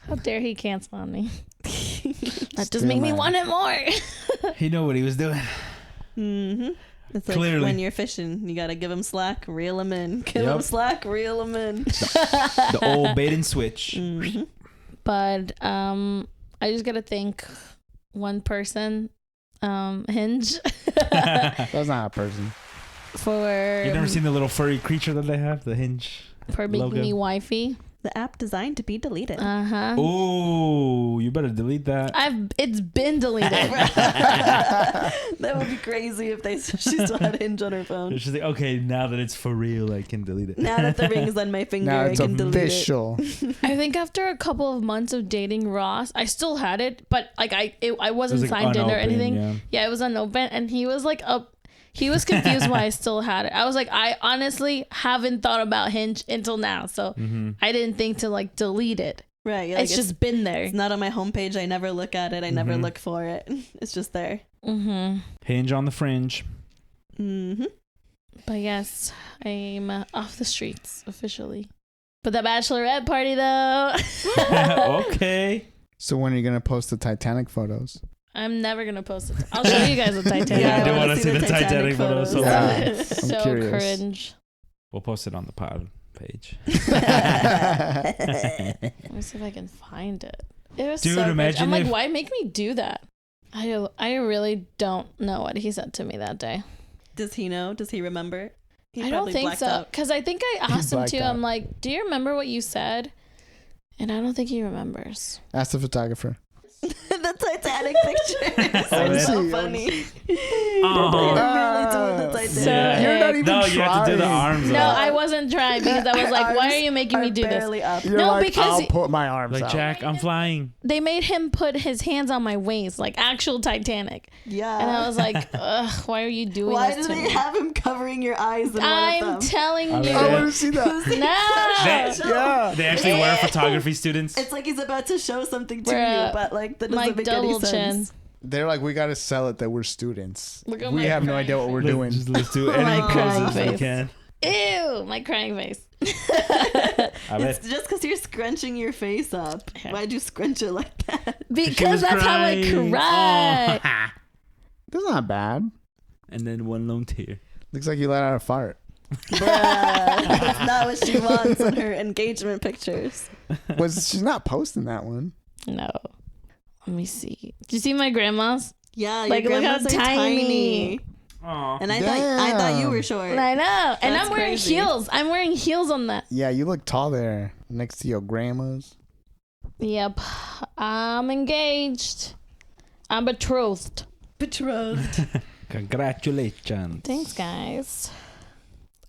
Speaker 2: How dare he cancel on me? That just
Speaker 4: Still
Speaker 2: made me
Speaker 4: mad.
Speaker 2: want it more.
Speaker 3: He knew what he was doing.
Speaker 1: It's like
Speaker 3: Clearly.
Speaker 1: when you're fishing, you gotta give him slack, reel him in. Give him
Speaker 3: Yep.
Speaker 1: slack, reel him in.
Speaker 3: The old bait and switch.
Speaker 1: Mhm.
Speaker 2: But I just gotta thank one person, Hinge,
Speaker 4: That's not a person.
Speaker 2: for
Speaker 3: You've never seen the little furry creature that they have, the Hinge
Speaker 2: for making
Speaker 3: logo?
Speaker 2: me wifey.
Speaker 1: The app designed to be deleted.
Speaker 3: Oh, you better delete that.
Speaker 2: It's been deleted.
Speaker 1: That would be crazy if she still had Hinge on her phone.
Speaker 3: She's like, okay, now that it's for real, I can delete it.
Speaker 1: Now that the ring is on my finger,
Speaker 4: Now
Speaker 1: I
Speaker 4: it's
Speaker 1: can delete it.
Speaker 4: official.
Speaker 2: I think after a couple of months of dating Ross, I still had it, but like I wasn't
Speaker 3: It was, like,
Speaker 2: signed in or
Speaker 3: unopened,
Speaker 2: anything. Yeah, it was unopened, and he was like he was confused why I still had it. I was like, I honestly haven't thought about Hinge until now, so I didn't think to like delete it.
Speaker 1: Right. Like
Speaker 2: It's just been there.
Speaker 1: it's not on my homepage. I never look at it. I never look for it. It's just there.
Speaker 3: Hinge on the fringe.
Speaker 1: Mm-hmm.
Speaker 2: But yes, I'm off the streets officially. But the bachelorette party though,
Speaker 3: Okay.
Speaker 4: So when are you gonna post the Titanic photos?
Speaker 2: I'm never gonna post it. I'll show you guys the Titanic.
Speaker 1: Yeah,
Speaker 3: I do
Speaker 1: wanna
Speaker 3: want to see the Titanic photo so
Speaker 4: Yeah.
Speaker 3: bad.
Speaker 4: I'm
Speaker 2: So
Speaker 4: curious.
Speaker 2: cringe.
Speaker 3: We'll post it on the pod page.
Speaker 2: Let me see if I can find it. It was
Speaker 3: Dude,
Speaker 2: so cringe.
Speaker 3: imagine
Speaker 2: I'm like,
Speaker 3: if-
Speaker 2: why make me do that? I really don't know what he said to me that day.
Speaker 1: Does he know? Does he remember? He
Speaker 2: I don't
Speaker 1: probably
Speaker 2: think
Speaker 1: blacked
Speaker 2: so.
Speaker 1: out.
Speaker 2: Because I think I asked him
Speaker 4: blacked
Speaker 2: to.
Speaker 4: out.
Speaker 2: I'm like, do you remember what you said? And I don't think he remembers.
Speaker 4: Ask the photographer.
Speaker 1: The Titanic pictures
Speaker 3: Oh,
Speaker 1: are
Speaker 3: man.
Speaker 1: so
Speaker 4: Let's see.
Speaker 1: funny.
Speaker 3: Oh.
Speaker 1: You're really doing the Titanic.
Speaker 2: So-
Speaker 4: You're not even
Speaker 3: No,
Speaker 4: trying.
Speaker 3: you have to do the arms
Speaker 2: No,
Speaker 3: up.
Speaker 2: I wasn't trying because I was like, why are you making me
Speaker 1: Are
Speaker 2: do this?
Speaker 1: barely up.
Speaker 4: You're
Speaker 2: No,
Speaker 4: like,
Speaker 2: because
Speaker 4: I'll put my arms
Speaker 3: Like,
Speaker 4: out.
Speaker 3: Jack, I'm flying.
Speaker 2: They made him put his hands on my waist, like actual Titanic.
Speaker 1: Yeah.
Speaker 2: And I was like, ugh, why are you doing
Speaker 1: why
Speaker 2: this
Speaker 1: do
Speaker 2: to
Speaker 1: they
Speaker 2: me?
Speaker 1: have him covering your eyes in one
Speaker 2: I'm
Speaker 1: of them?
Speaker 2: telling
Speaker 3: I
Speaker 2: you.
Speaker 3: mean,
Speaker 4: I want to see that.
Speaker 2: No.
Speaker 4: Yeah.
Speaker 3: They actually were photography students.
Speaker 1: It's like he's about to show something to
Speaker 2: Bruh,
Speaker 1: you, but like that doesn't
Speaker 2: My
Speaker 1: make any
Speaker 2: double
Speaker 1: sense.
Speaker 2: chin.
Speaker 4: They're like, we gotta sell it that we're students.
Speaker 2: Look at
Speaker 4: We
Speaker 2: my
Speaker 4: have no
Speaker 2: crying
Speaker 4: idea what we're
Speaker 3: Let's-
Speaker 4: doing.
Speaker 3: Just let's do
Speaker 1: Oh
Speaker 3: any
Speaker 1: my
Speaker 3: poses
Speaker 2: God.
Speaker 3: we can.
Speaker 2: Ew, my crying face.
Speaker 3: I
Speaker 1: It's
Speaker 3: bet.
Speaker 1: just because you're scrunching your face up.
Speaker 2: Yeah.
Speaker 1: Why'd you scrunch it like that?
Speaker 2: Because that's how I cry.
Speaker 3: Oh.
Speaker 4: That's not bad.
Speaker 3: And then one lone tear.
Speaker 4: Looks like you let out a fart.
Speaker 1: Bruh, that's not what she wants in her engagement pictures.
Speaker 4: She's not posting that one?
Speaker 2: No. Let me see. Did you see my grandma's?
Speaker 1: Yeah,
Speaker 2: Like,
Speaker 1: your
Speaker 2: look how
Speaker 1: grandmas are
Speaker 2: tiny.
Speaker 3: Aw.
Speaker 1: And I thought you were
Speaker 4: Damn.
Speaker 1: short.
Speaker 2: I know. And
Speaker 1: That's
Speaker 2: I'm wearing
Speaker 1: crazy.
Speaker 2: heels. I'm wearing heels on that.
Speaker 4: Yeah, you look tall there next to your grandma's.
Speaker 2: Yep. I'm engaged. I'm betrothed.
Speaker 1: Betrothed.
Speaker 3: Congratulations.
Speaker 2: Thanks, guys.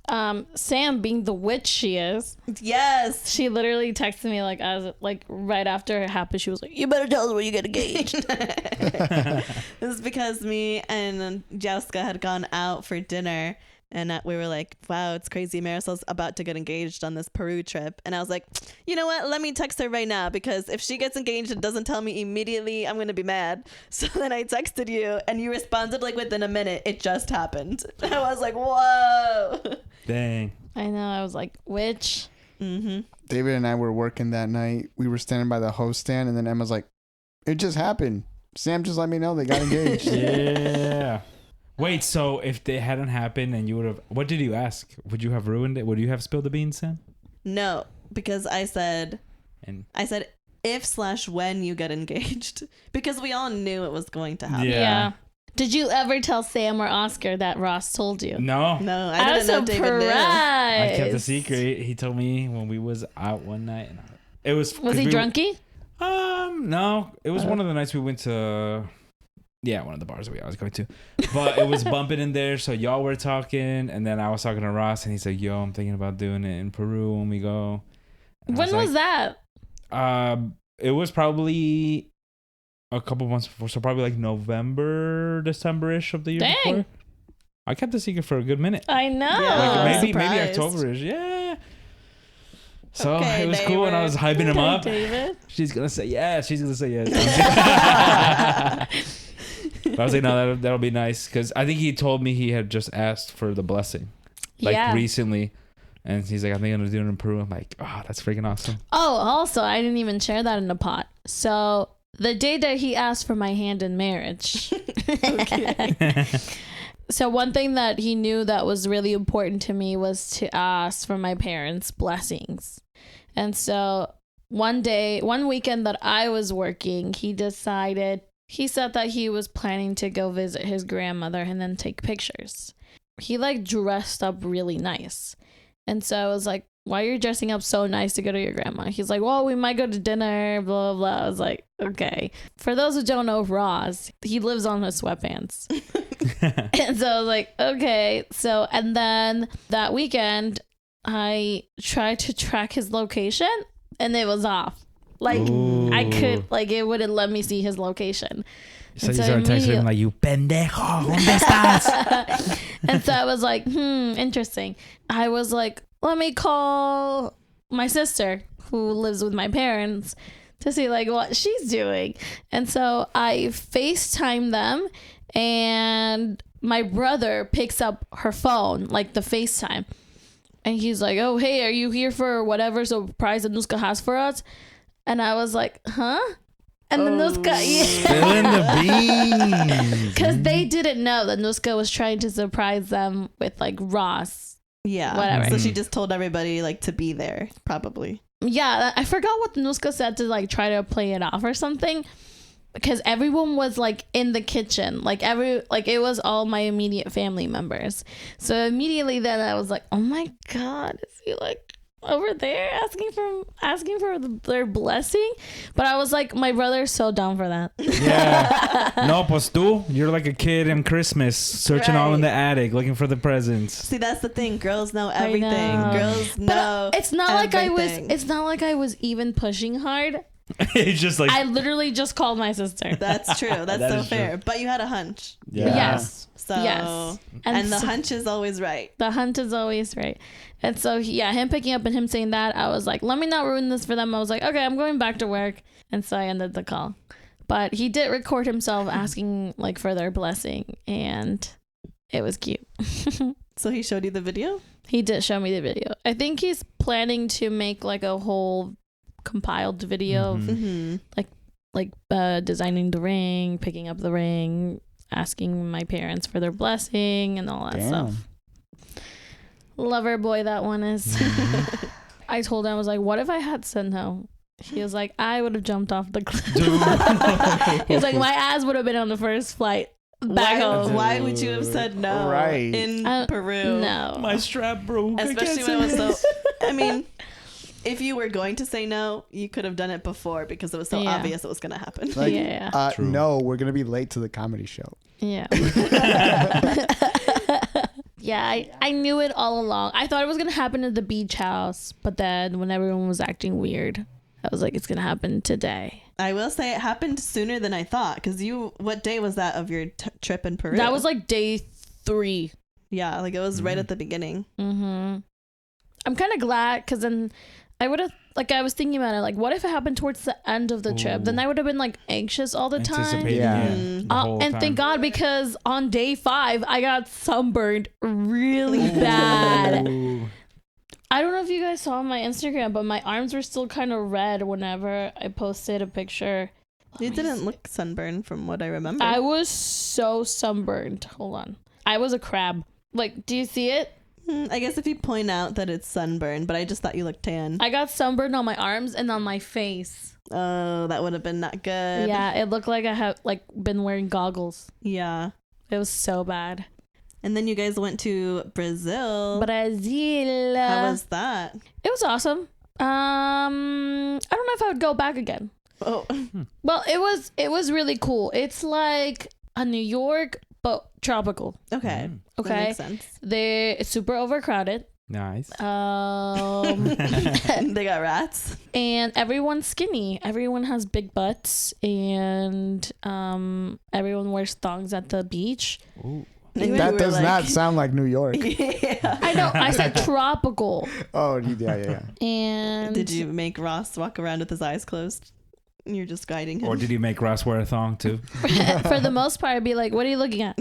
Speaker 2: Sam, being the witch she is,
Speaker 1: Yes.
Speaker 2: she literally texted me like as like right after it happened. She was like, "You better tell us when you get engaged."
Speaker 1: This is because me and Jessica had gone out for dinner, and we were like, wow, it's crazy. Marisol's about to get engaged on this Peru trip. And I was like, you know what? Let me text her right now, because if she gets engaged and doesn't tell me immediately, I'm going to be mad. So then I texted you, and you responded like within a minute. It just happened. I was like, whoa.
Speaker 3: Dang.
Speaker 2: I know. I was like, "Witch."
Speaker 1: Mm-hmm.
Speaker 4: David and I were working that night. We were standing by the host stand, and then Emma's like, "It just happened. Sam just let me know they got engaged."
Speaker 3: Yeah. Wait, so if they hadn't happened and you would have, what did you ask? Would you have ruined it? Would you have spilled the beans, Sam?
Speaker 1: No, because I said
Speaker 3: And
Speaker 1: if/when you get engaged, because we all knew it was going to happen.
Speaker 3: Yeah.
Speaker 2: Did you ever tell Sam or Oscar that Ross told you?
Speaker 3: no,
Speaker 1: No, I
Speaker 2: I
Speaker 1: didn't
Speaker 2: was
Speaker 1: know David knew.
Speaker 3: I kept the
Speaker 2: surprised.
Speaker 3: secret. He told me when we was out one night. And it was.
Speaker 2: Was he drunky?
Speaker 3: No, it was one of the nights we went to. Yeah, one of the bars that we always go to. But it was bumping in there, so y'all were talking, and then I was talking to Ross, and he's like, "Yo, I'm thinking about doing it in Peru when we go." And I
Speaker 2: When was that?
Speaker 3: It was probably a couple months before, so probably like November, December-ish of the year
Speaker 2: Dang.
Speaker 3: before. I kept the secret for a good minute.
Speaker 2: I know.
Speaker 1: Yeah.
Speaker 3: Like maybe
Speaker 1: surprised.
Speaker 3: October-ish, yeah. So
Speaker 1: Okay,
Speaker 3: it was cool, and I was hyping him up.
Speaker 2: David.
Speaker 3: She's gonna say yes. She's gonna say yes. But I was like, no, that'll be nice, because I think he told me he had just asked for the blessing, like recently, and he's like, I think I'm gonna do it in Peru. I'm like, oh, that's freaking awesome.
Speaker 2: Oh, also, I didn't even share that in the pot. So the day that he asked for my hand in marriage. So one thing that he knew that was really important to me was to ask for my parents' blessings. And so one weekend that I was working, he said that he was planning to go visit his grandmother and then take pictures. He like dressed up really nice. And so I was like, why are you dressing up so nice to go to your grandma? He's like, well, we might go to dinner, blah, blah, blah. I was like, okay. For those who don't know Ross, he lives on his sweatpants. And so I was like, okay. So, and then that weekend, I tried to track his location and it was off. Like, I could, like, it wouldn't let me see his location.
Speaker 3: So you started texting him like, you pendejo, ¿dónde estás?
Speaker 2: And so I was like, interesting. I was like, let me call my sister who lives with my parents to see like what she's doing. And so I FaceTime them, and my brother picks up her phone, like the FaceTime. And he's like, oh, hey, are you here for whatever surprise that Nuska has for us? And I was like, huh? And then Nuska,
Speaker 3: Spilling the beans.
Speaker 2: because they didn't know that Nuska was trying to surprise them with like Ross.
Speaker 1: Yeah.
Speaker 2: Whatever.
Speaker 1: So she just told everybody like to be there, probably.
Speaker 2: Yeah, I forgot what Nuska said to like try to play it off or something, because everyone was like in the kitchen, like it was all my immediate family members. So immediately then I was like, oh my god, is he like over there asking for their blessing? But I was like, my brother's so down for that.
Speaker 3: Yeah. No, pues tú, you're like a kid in Christmas, searching all in the attic, looking for the presents.
Speaker 1: See, that's the thing. Girls know everything.
Speaker 2: know.
Speaker 1: Girls know.
Speaker 2: But it's not
Speaker 1: everything.
Speaker 2: like I was even pushing hard.
Speaker 3: It's just like,
Speaker 2: I literally just called my sister.
Speaker 1: That's true. That's
Speaker 3: That
Speaker 1: so
Speaker 3: is true.
Speaker 1: fair. But you had a hunch.
Speaker 3: yeah.
Speaker 2: Yes.
Speaker 1: So
Speaker 2: Yes.
Speaker 1: and the
Speaker 2: so-
Speaker 1: hunch is always right.
Speaker 2: The hunt is always right. And so, him picking up and him saying that, I was like, let me not ruin this for them. I was like, okay, I'm going back to work. And so I ended the call. But he did record himself asking like for their blessing, and it was cute.
Speaker 1: So he showed you the video?
Speaker 2: He did show me the video. I think he's planning to make like a whole compiled video of
Speaker 1: Mm-hmm.
Speaker 2: designing the ring, picking up the ring, asking my parents for their blessing and all that stuff. Lover boy, that one is. I told him, I was like, what if I had said no? He was like, I would have jumped off the cliff. He was like, my ass would have been on the first flight back home.
Speaker 1: Why would you have said no
Speaker 4: Right.
Speaker 1: in Peru?
Speaker 2: No.
Speaker 3: My strap broke.
Speaker 1: Especially when it was so. I mean, if you were going to say no, you could have done it before because it was so
Speaker 2: Yeah.
Speaker 1: obvious it was going to happen.
Speaker 4: Like,
Speaker 2: Yeah.
Speaker 3: True.
Speaker 4: no, we're gonna be late to the comedy show.
Speaker 2: Yeah. Yeah, I knew it all along. I thought it was going to happen at the beach house, but then when everyone was acting weird, I was like, it's going to happen today.
Speaker 1: I will say it happened sooner than I thought. Because what day was that of your trip in Peru?
Speaker 2: That was like day 3.
Speaker 1: Yeah, like it was right at the beginning.
Speaker 2: Mm-hmm. I'm kind of glad because then I would have, like, I was thinking about it, like, what if it happened towards the end of the trip? Then I would have been like anxious all the time.
Speaker 3: Anticipating
Speaker 4: Yeah.
Speaker 3: it the whole
Speaker 2: And
Speaker 3: time.
Speaker 2: thank God, because on day 5, I got sunburned really bad.
Speaker 3: Ooh.
Speaker 2: I don't know if you guys saw on my Instagram, but my arms were still kind of red whenever I posted a picture.
Speaker 1: You didn't look sunburned from what I remember.
Speaker 2: I was so sunburned. Hold on. I was a crab. Like, do you see it?
Speaker 1: I guess if you point out that it's sunburned, but I just thought you looked tan.
Speaker 2: I got sunburned on my arms and on my face.
Speaker 1: Oh, that would have been not good.
Speaker 2: Yeah, it looked like I had like been wearing goggles.
Speaker 1: Yeah.
Speaker 2: It was so bad.
Speaker 1: And then you guys went to Brazil.
Speaker 2: Brazil.
Speaker 1: How was that?
Speaker 2: It was awesome. I don't know if I would go back again.
Speaker 1: Oh,
Speaker 2: Well, it was really cool. It's like a New York but tropical.
Speaker 1: okay. That
Speaker 2: Okay.
Speaker 1: makes sense.
Speaker 2: It's super overcrowded.
Speaker 3: Nice.
Speaker 1: They got rats.
Speaker 2: And everyone's skinny. Everyone has big butts, and everyone wears thongs at the beach.
Speaker 3: Ooh.
Speaker 1: And you
Speaker 4: That
Speaker 1: were
Speaker 4: does
Speaker 1: like-
Speaker 4: not sound like New York.
Speaker 1: Yeah.
Speaker 2: I know. I said tropical.
Speaker 4: Oh, yeah.
Speaker 2: And
Speaker 1: Did you make Ross walk around with his eyes closed? You're just guiding him.
Speaker 3: Or did you make Ross wear a thong too?
Speaker 2: for the most part, I'd be like, "What are you looking at?"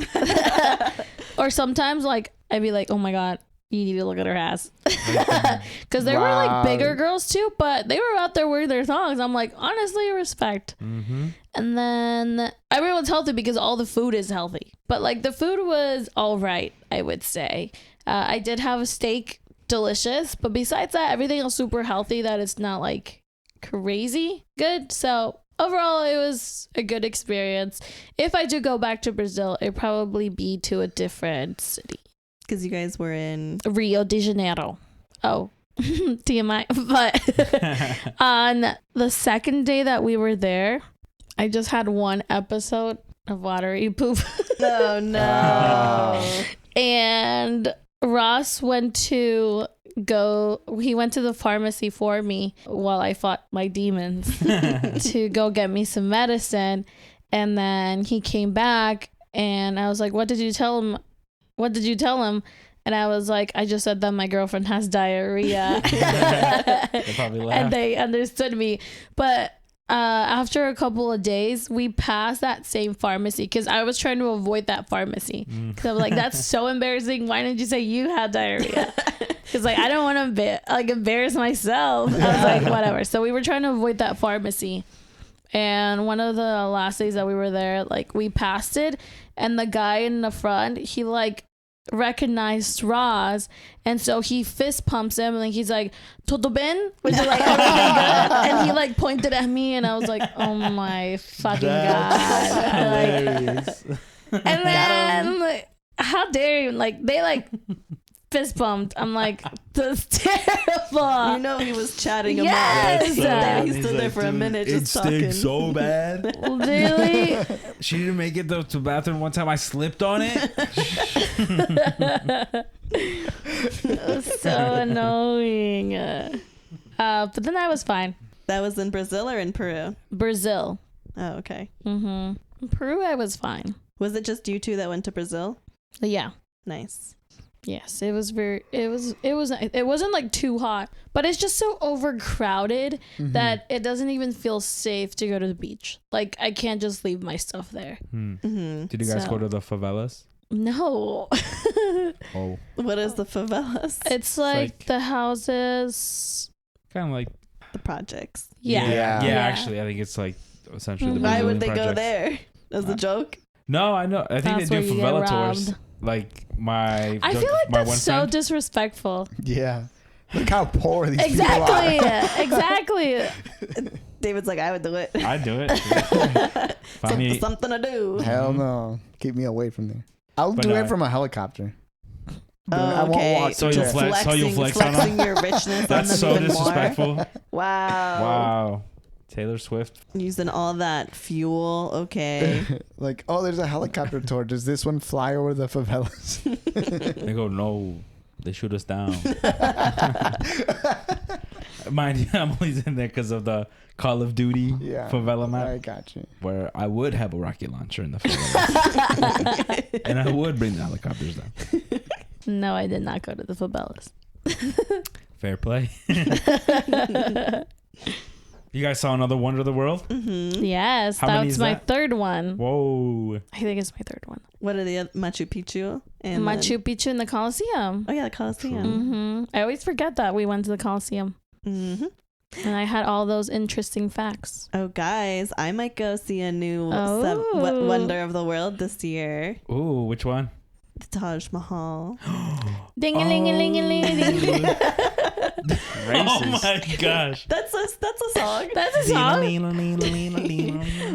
Speaker 2: Or sometimes, like, I'd be like, "Oh my god, you need to look at her ass," because there were like
Speaker 4: Wow.
Speaker 2: bigger girls too, but they were out there wearing their thongs. I'm like, honestly, respect.
Speaker 3: Mm-hmm.
Speaker 2: And then everyone's healthy because all the food is healthy. But like the food was all right, I would say. I did have a steak, delicious. But besides that, everything else super healthy that it's not like crazy good. So overall, it was a good experience. If I do go back to Brazil, it'd probably be to a different city.
Speaker 1: Because you guys were in.
Speaker 2: Rio de Janeiro. Oh, TMI. But on the second day that we were there, I just had one episode of watery poop.
Speaker 1: Oh no.
Speaker 2: And Ross went to the pharmacy for me while I fought my demons to go get me some medicine. And then he came back and I was like, what did you tell him? And I was like, I just said that my girlfriend has diarrhea.
Speaker 3: They probably laughed.
Speaker 2: And they understood me. But after a couple of days, we passed that same pharmacy because I was trying to avoid that pharmacy. Because I was like, that's so embarrassing. Why didn't you say you had diarrhea? Because like I don't want to embarrass myself. I was like, whatever. So we were trying to avoid that pharmacy. And one of the last days that we were there, like we passed it, and the guy in the front, he like recognized Roz, and so he fist pumps him, and like he's like, "Todo bem?" Which is like everything good. And he like pointed at me, and I was like, "Oh my fucking god!"
Speaker 3: Hilarious.
Speaker 2: And then I'm like, how dare you? Like they like fist pumped. I'm like, that's terrible.
Speaker 1: You know he was chatting him
Speaker 2: Yes.
Speaker 1: up.
Speaker 2: Yeah,
Speaker 1: He stood there for a minute just talking.
Speaker 3: so bad.
Speaker 2: Really?
Speaker 3: She didn't make it to the bathroom one time. I slipped on it.
Speaker 2: It was so annoying. But then that was fine.
Speaker 1: That was in Brazil or in Peru?
Speaker 2: Brazil.
Speaker 1: Oh, okay.
Speaker 2: In Peru, I was fine.
Speaker 1: Was it just you two that went to Brazil?
Speaker 2: Yeah.
Speaker 1: Nice.
Speaker 2: Yes, it wasn't like too hot, but it's just so overcrowded that it doesn't even feel safe to go to the beach. Like I can't just leave my stuff there.
Speaker 1: Mm-hmm.
Speaker 3: Did you guys
Speaker 2: So-
Speaker 3: go to the favelas?
Speaker 2: No.
Speaker 3: Oh,
Speaker 1: What is the favelas?
Speaker 2: It's like the houses.
Speaker 3: kind of like.
Speaker 1: The projects.
Speaker 2: Yeah.
Speaker 3: Yeah. Actually, I think it's like essentially the
Speaker 2: Mhm.
Speaker 1: Why
Speaker 3: Brazilian
Speaker 1: would they go
Speaker 3: projects.
Speaker 1: there? As a joke?
Speaker 3: No, I know. I think
Speaker 2: That's
Speaker 3: they
Speaker 2: where
Speaker 3: do
Speaker 2: you get
Speaker 3: favela tours.
Speaker 2: robbed.
Speaker 3: Like
Speaker 2: I feel like
Speaker 3: my
Speaker 2: that's
Speaker 3: one
Speaker 2: so
Speaker 3: friend.
Speaker 2: disrespectful.
Speaker 4: Yeah. Look how poor these
Speaker 2: Exactly.
Speaker 4: people are.
Speaker 2: Exactly.
Speaker 1: David's like, I would do it.
Speaker 3: I'd do it. Find me-
Speaker 1: Something to do.
Speaker 4: Hell no. Keep me away from there. I'll
Speaker 3: But
Speaker 4: do
Speaker 3: no.
Speaker 4: it from a helicopter.
Speaker 1: Oh,
Speaker 4: I won't
Speaker 1: okay.
Speaker 4: walk
Speaker 3: So
Speaker 4: to
Speaker 3: you'll
Speaker 4: it.
Speaker 3: flex- so you'll flex on
Speaker 1: flexing your richness
Speaker 3: That's
Speaker 1: on
Speaker 3: so
Speaker 1: them even
Speaker 3: disrespectful.
Speaker 1: more. Wow.
Speaker 3: Wow. Taylor Swift.
Speaker 1: Using all that fuel. Okay.
Speaker 4: Like, oh, there's a helicopter tour. Does this one fly over the favelas?
Speaker 3: They go, no, they shoot us down. Mind you, I'm only in there because of the Call of Duty favela map.
Speaker 4: I got you.
Speaker 3: Where I would have a rocket launcher in the favelas. And I would bring the helicopters down.
Speaker 2: No, I did not go to the favelas.
Speaker 3: Fair play. You guys saw another Wonder of the World?
Speaker 1: Mm-hmm.
Speaker 2: Yes,
Speaker 3: How many
Speaker 2: that's
Speaker 3: is
Speaker 2: my
Speaker 3: that?
Speaker 2: third one.
Speaker 3: Whoa.
Speaker 2: I think it's my third one.
Speaker 1: What are the other? Machu Picchu? And
Speaker 2: Machu Picchu in the Coliseum.
Speaker 1: Oh, yeah, the Colosseum.
Speaker 2: I always forget that we went to the Coliseum.
Speaker 1: Mm-hmm.
Speaker 2: And I had all those interesting facts.
Speaker 1: Oh, guys, I might go see a new
Speaker 2: Oh.
Speaker 1: Wonder of the World this year.
Speaker 3: Ooh, which one?
Speaker 1: The Taj Mahal.
Speaker 2: Ding-a-ling-a-ling-a-ling-a-ling.
Speaker 3: Oh my gosh.
Speaker 1: That's a song.
Speaker 2: That's a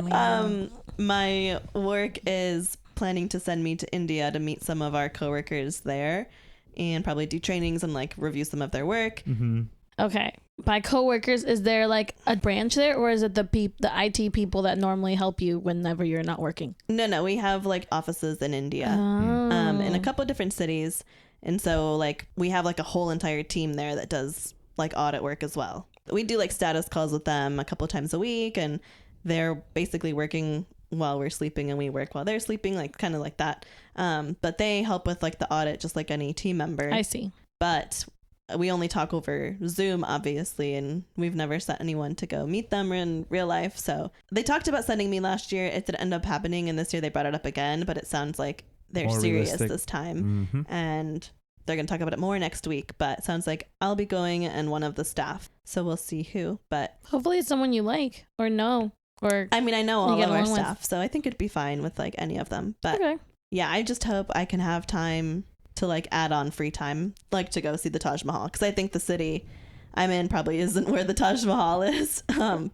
Speaker 2: song.
Speaker 1: My work is planning to send me to India to meet some of our coworkers there and probably do trainings and like review some of their work.
Speaker 3: Mm-hmm.
Speaker 2: Okay. By coworkers, is there like a branch there, or is it the IT people that normally help you whenever you're not working?
Speaker 1: No, we have like offices in India, in a couple of different cities. And so like we have like a whole entire team there that does like audit work as well. We do like status calls with them a couple of times a week, and they're basically working while we're sleeping and we work while they're sleeping, like kind of like that. But they help with like the audit just like any team member.
Speaker 2: I see.
Speaker 1: But we only talk over Zoom, obviously, and we've never sent anyone to go meet them in real life. So they talked about sending me last year. It didn't end up happening, and this year they brought it up again, but it sounds like they're
Speaker 3: More
Speaker 1: serious
Speaker 3: realistic.
Speaker 1: this time.
Speaker 3: Mm-hmm.
Speaker 1: And they're going to talk about it more next week, but it sounds like I'll be going and one of the staff. So we'll see who. But
Speaker 2: Hopefully it's someone you like or know. Or
Speaker 1: I mean, I know
Speaker 2: You
Speaker 1: all
Speaker 2: get
Speaker 1: of our
Speaker 2: along with.
Speaker 1: staff, so I think it'd be fine with like any of them. But
Speaker 2: okay.
Speaker 1: yeah, I just hope I can have time to like add on free time, like to go see the Taj Mahal, because I think the city I'm in probably isn't where the Taj Mahal is.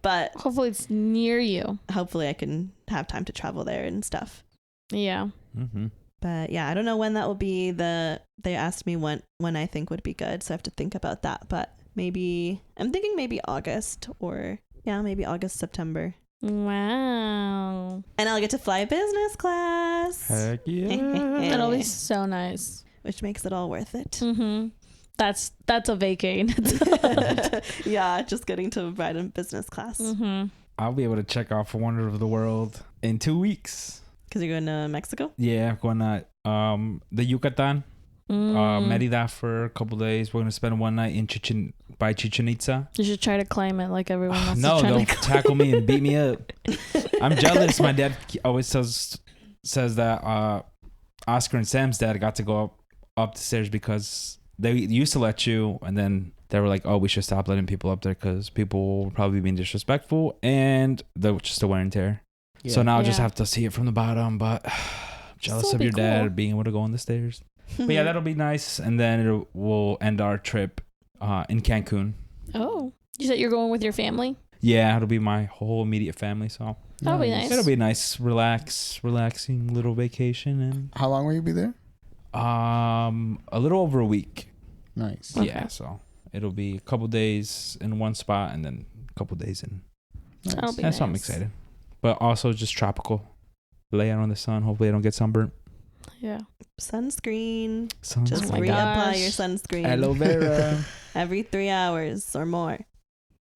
Speaker 1: But
Speaker 2: Hopefully it's near you.
Speaker 1: hopefully I can have time to travel there and stuff.
Speaker 2: Yeah.
Speaker 3: Mm-hmm.
Speaker 1: But yeah, I don't know when that will be. They asked me when I think would be good, so I have to think about that. But maybe I'm thinking maybe August, or maybe August, September.
Speaker 2: Wow.
Speaker 1: And I'll get to fly business class.
Speaker 3: Heck yeah.
Speaker 2: That'll be so nice.
Speaker 1: Which makes it all worth it.
Speaker 2: Mm-hmm. That's a vacay.
Speaker 1: Yeah, just getting to ride in business class.
Speaker 2: Mm-hmm.
Speaker 3: I'll be able to check off Wonder of the World in 2 weeks.
Speaker 1: Because you're going to Mexico?
Speaker 3: Yeah, I'm going to the Yucatan, Merida for a couple days. We're going to spend one night in Chichen Itza.
Speaker 2: You should try to climb it like everyone else.
Speaker 3: No,
Speaker 2: is trying
Speaker 3: don't
Speaker 2: to
Speaker 3: tackle me and beat me up. I'm jealous. My dad always says that Oscar and Sam's dad got to go up the stairs because they used to let you, and then they were like, oh, we should stop letting people up there because people will probably be disrespectful and they're just a wear and tear.
Speaker 4: Yeah.
Speaker 3: So now I just
Speaker 2: Yeah.
Speaker 3: have to see it from the bottom, but I'm jealous
Speaker 2: Still
Speaker 3: of
Speaker 2: be
Speaker 3: your
Speaker 2: cool.
Speaker 3: dad being able to go on the stairs. But yeah, that'll be nice. And then we'll end our trip in Cancun.
Speaker 2: Oh. You said you're going with your family?
Speaker 3: Yeah, it'll be my whole immediate family. So
Speaker 2: That'll be nice.
Speaker 3: it'll be a nice, relaxing little vacation.
Speaker 4: How long will you be there?
Speaker 3: And a little over a week.
Speaker 4: Nice.
Speaker 2: Okay.
Speaker 3: Yeah, so it'll be a couple days in one spot and then a couple days in.
Speaker 2: That'll be
Speaker 3: That's
Speaker 2: nice.
Speaker 3: something excited. But also just tropical. Lay out on the sun. Hopefully I don't get sunburnt.
Speaker 2: Yeah.
Speaker 1: Sunscreen.
Speaker 3: Sun.
Speaker 1: Just
Speaker 2: Oh my
Speaker 1: reapply
Speaker 2: gosh.
Speaker 1: your sunscreen.
Speaker 4: Aloe vera.
Speaker 1: Every 3 hours or more.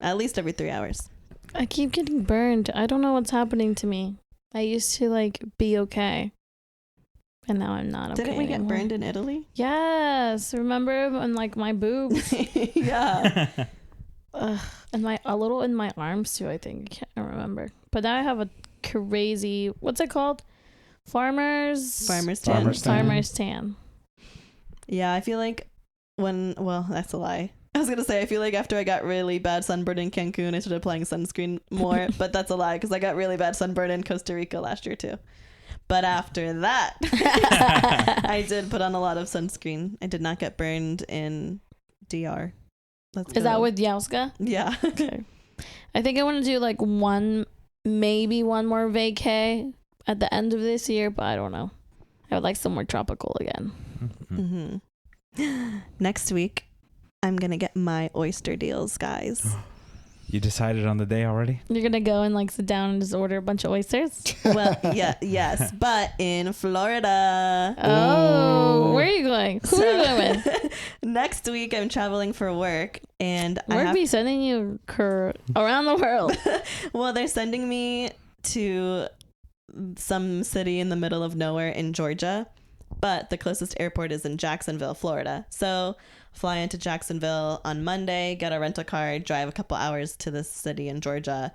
Speaker 1: At least every 3 hours.
Speaker 2: I keep getting burned. I don't know what's happening to me. I used to like be okay. And now I'm not okay.
Speaker 1: Didn't we get
Speaker 2: anymore.
Speaker 1: burned in Italy?
Speaker 2: Yes. Remember on like my boobs?
Speaker 1: Yeah.
Speaker 2: Ugh. And a little in my arms too, I think. I can't remember. But now I have a crazy, what's it called? Farmer's
Speaker 1: tan.
Speaker 2: Farmer's tan.
Speaker 1: Yeah, I feel like that's a lie. I was going to say, I feel like after I got really bad sunburn in Cancun, I started applying sunscreen more, but that's a lie because I got really bad sunburn in Costa Rica last year too. But after that, I did put on a lot of sunscreen. I did not get burned in DR.
Speaker 2: Is that with Yauska?
Speaker 1: Yeah.
Speaker 2: Okay. I think I want to do like maybe one more vacay at the end of this year, but I don't know. I would like somewhere tropical again.
Speaker 1: Mm-hmm. Next week, I'm going to get my oyster deals, guys.
Speaker 3: You decided on the day already?
Speaker 2: You're gonna go and like sit down and just order a bunch of oysters.
Speaker 1: Well, yes, but in Florida.
Speaker 2: Oh,
Speaker 3: Ooh.
Speaker 2: where are you going? Who are you going with?
Speaker 1: Next week I'm traveling for work, and
Speaker 2: We'll be sending you around the world.
Speaker 1: well, they're sending me to some city in the middle of nowhere in Georgia, but the closest airport is in Jacksonville, Florida. So fly into Jacksonville on Monday, get a rental car, drive a couple hours to this city in Georgia,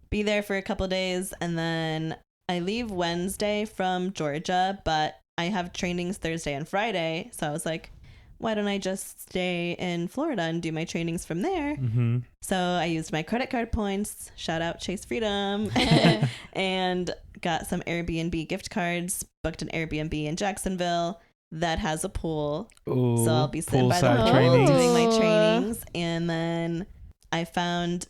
Speaker 1: be there for a couple days, and then I leave Wednesday from Georgia, but I have trainings Thursday and Friday. So I was like, why don't I just stay in Florida and do my trainings from there?
Speaker 3: Mm-hmm.
Speaker 1: So I used my credit card points, shout out Chase Freedom, and got some Airbnb gift cards, booked an Airbnb in Jacksonville that has a pool.
Speaker 3: Ooh,
Speaker 1: So I'll be sitting by the
Speaker 3: poolside
Speaker 1: pool
Speaker 3: training.
Speaker 1: doing my trainings. And then I found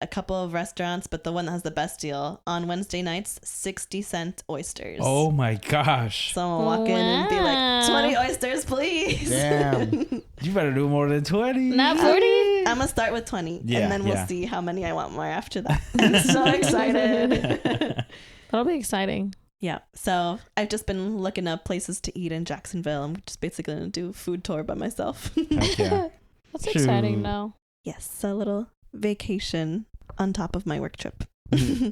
Speaker 1: a couple of restaurants, but the one that has the best deal on Wednesday nights, 60-cent oysters.
Speaker 3: Oh my gosh.
Speaker 1: So I'll walk in and be like, 20 oysters, please.
Speaker 4: Damn.
Speaker 3: You better do more than 20.
Speaker 2: Not 40?
Speaker 1: I'm gonna start with 20,
Speaker 3: Yeah,
Speaker 1: and then we'll
Speaker 3: yeah.
Speaker 1: see how many I want more after that. I'm so excited.
Speaker 2: That'll be exciting.
Speaker 1: Yeah, so I've just been looking up places to eat in Jacksonville. I'm just basically gonna do a food tour by myself.
Speaker 3: Heck yeah.
Speaker 2: That's exciting
Speaker 3: Shoot.
Speaker 2: though.
Speaker 1: Yes, a little vacation on top of my work trip.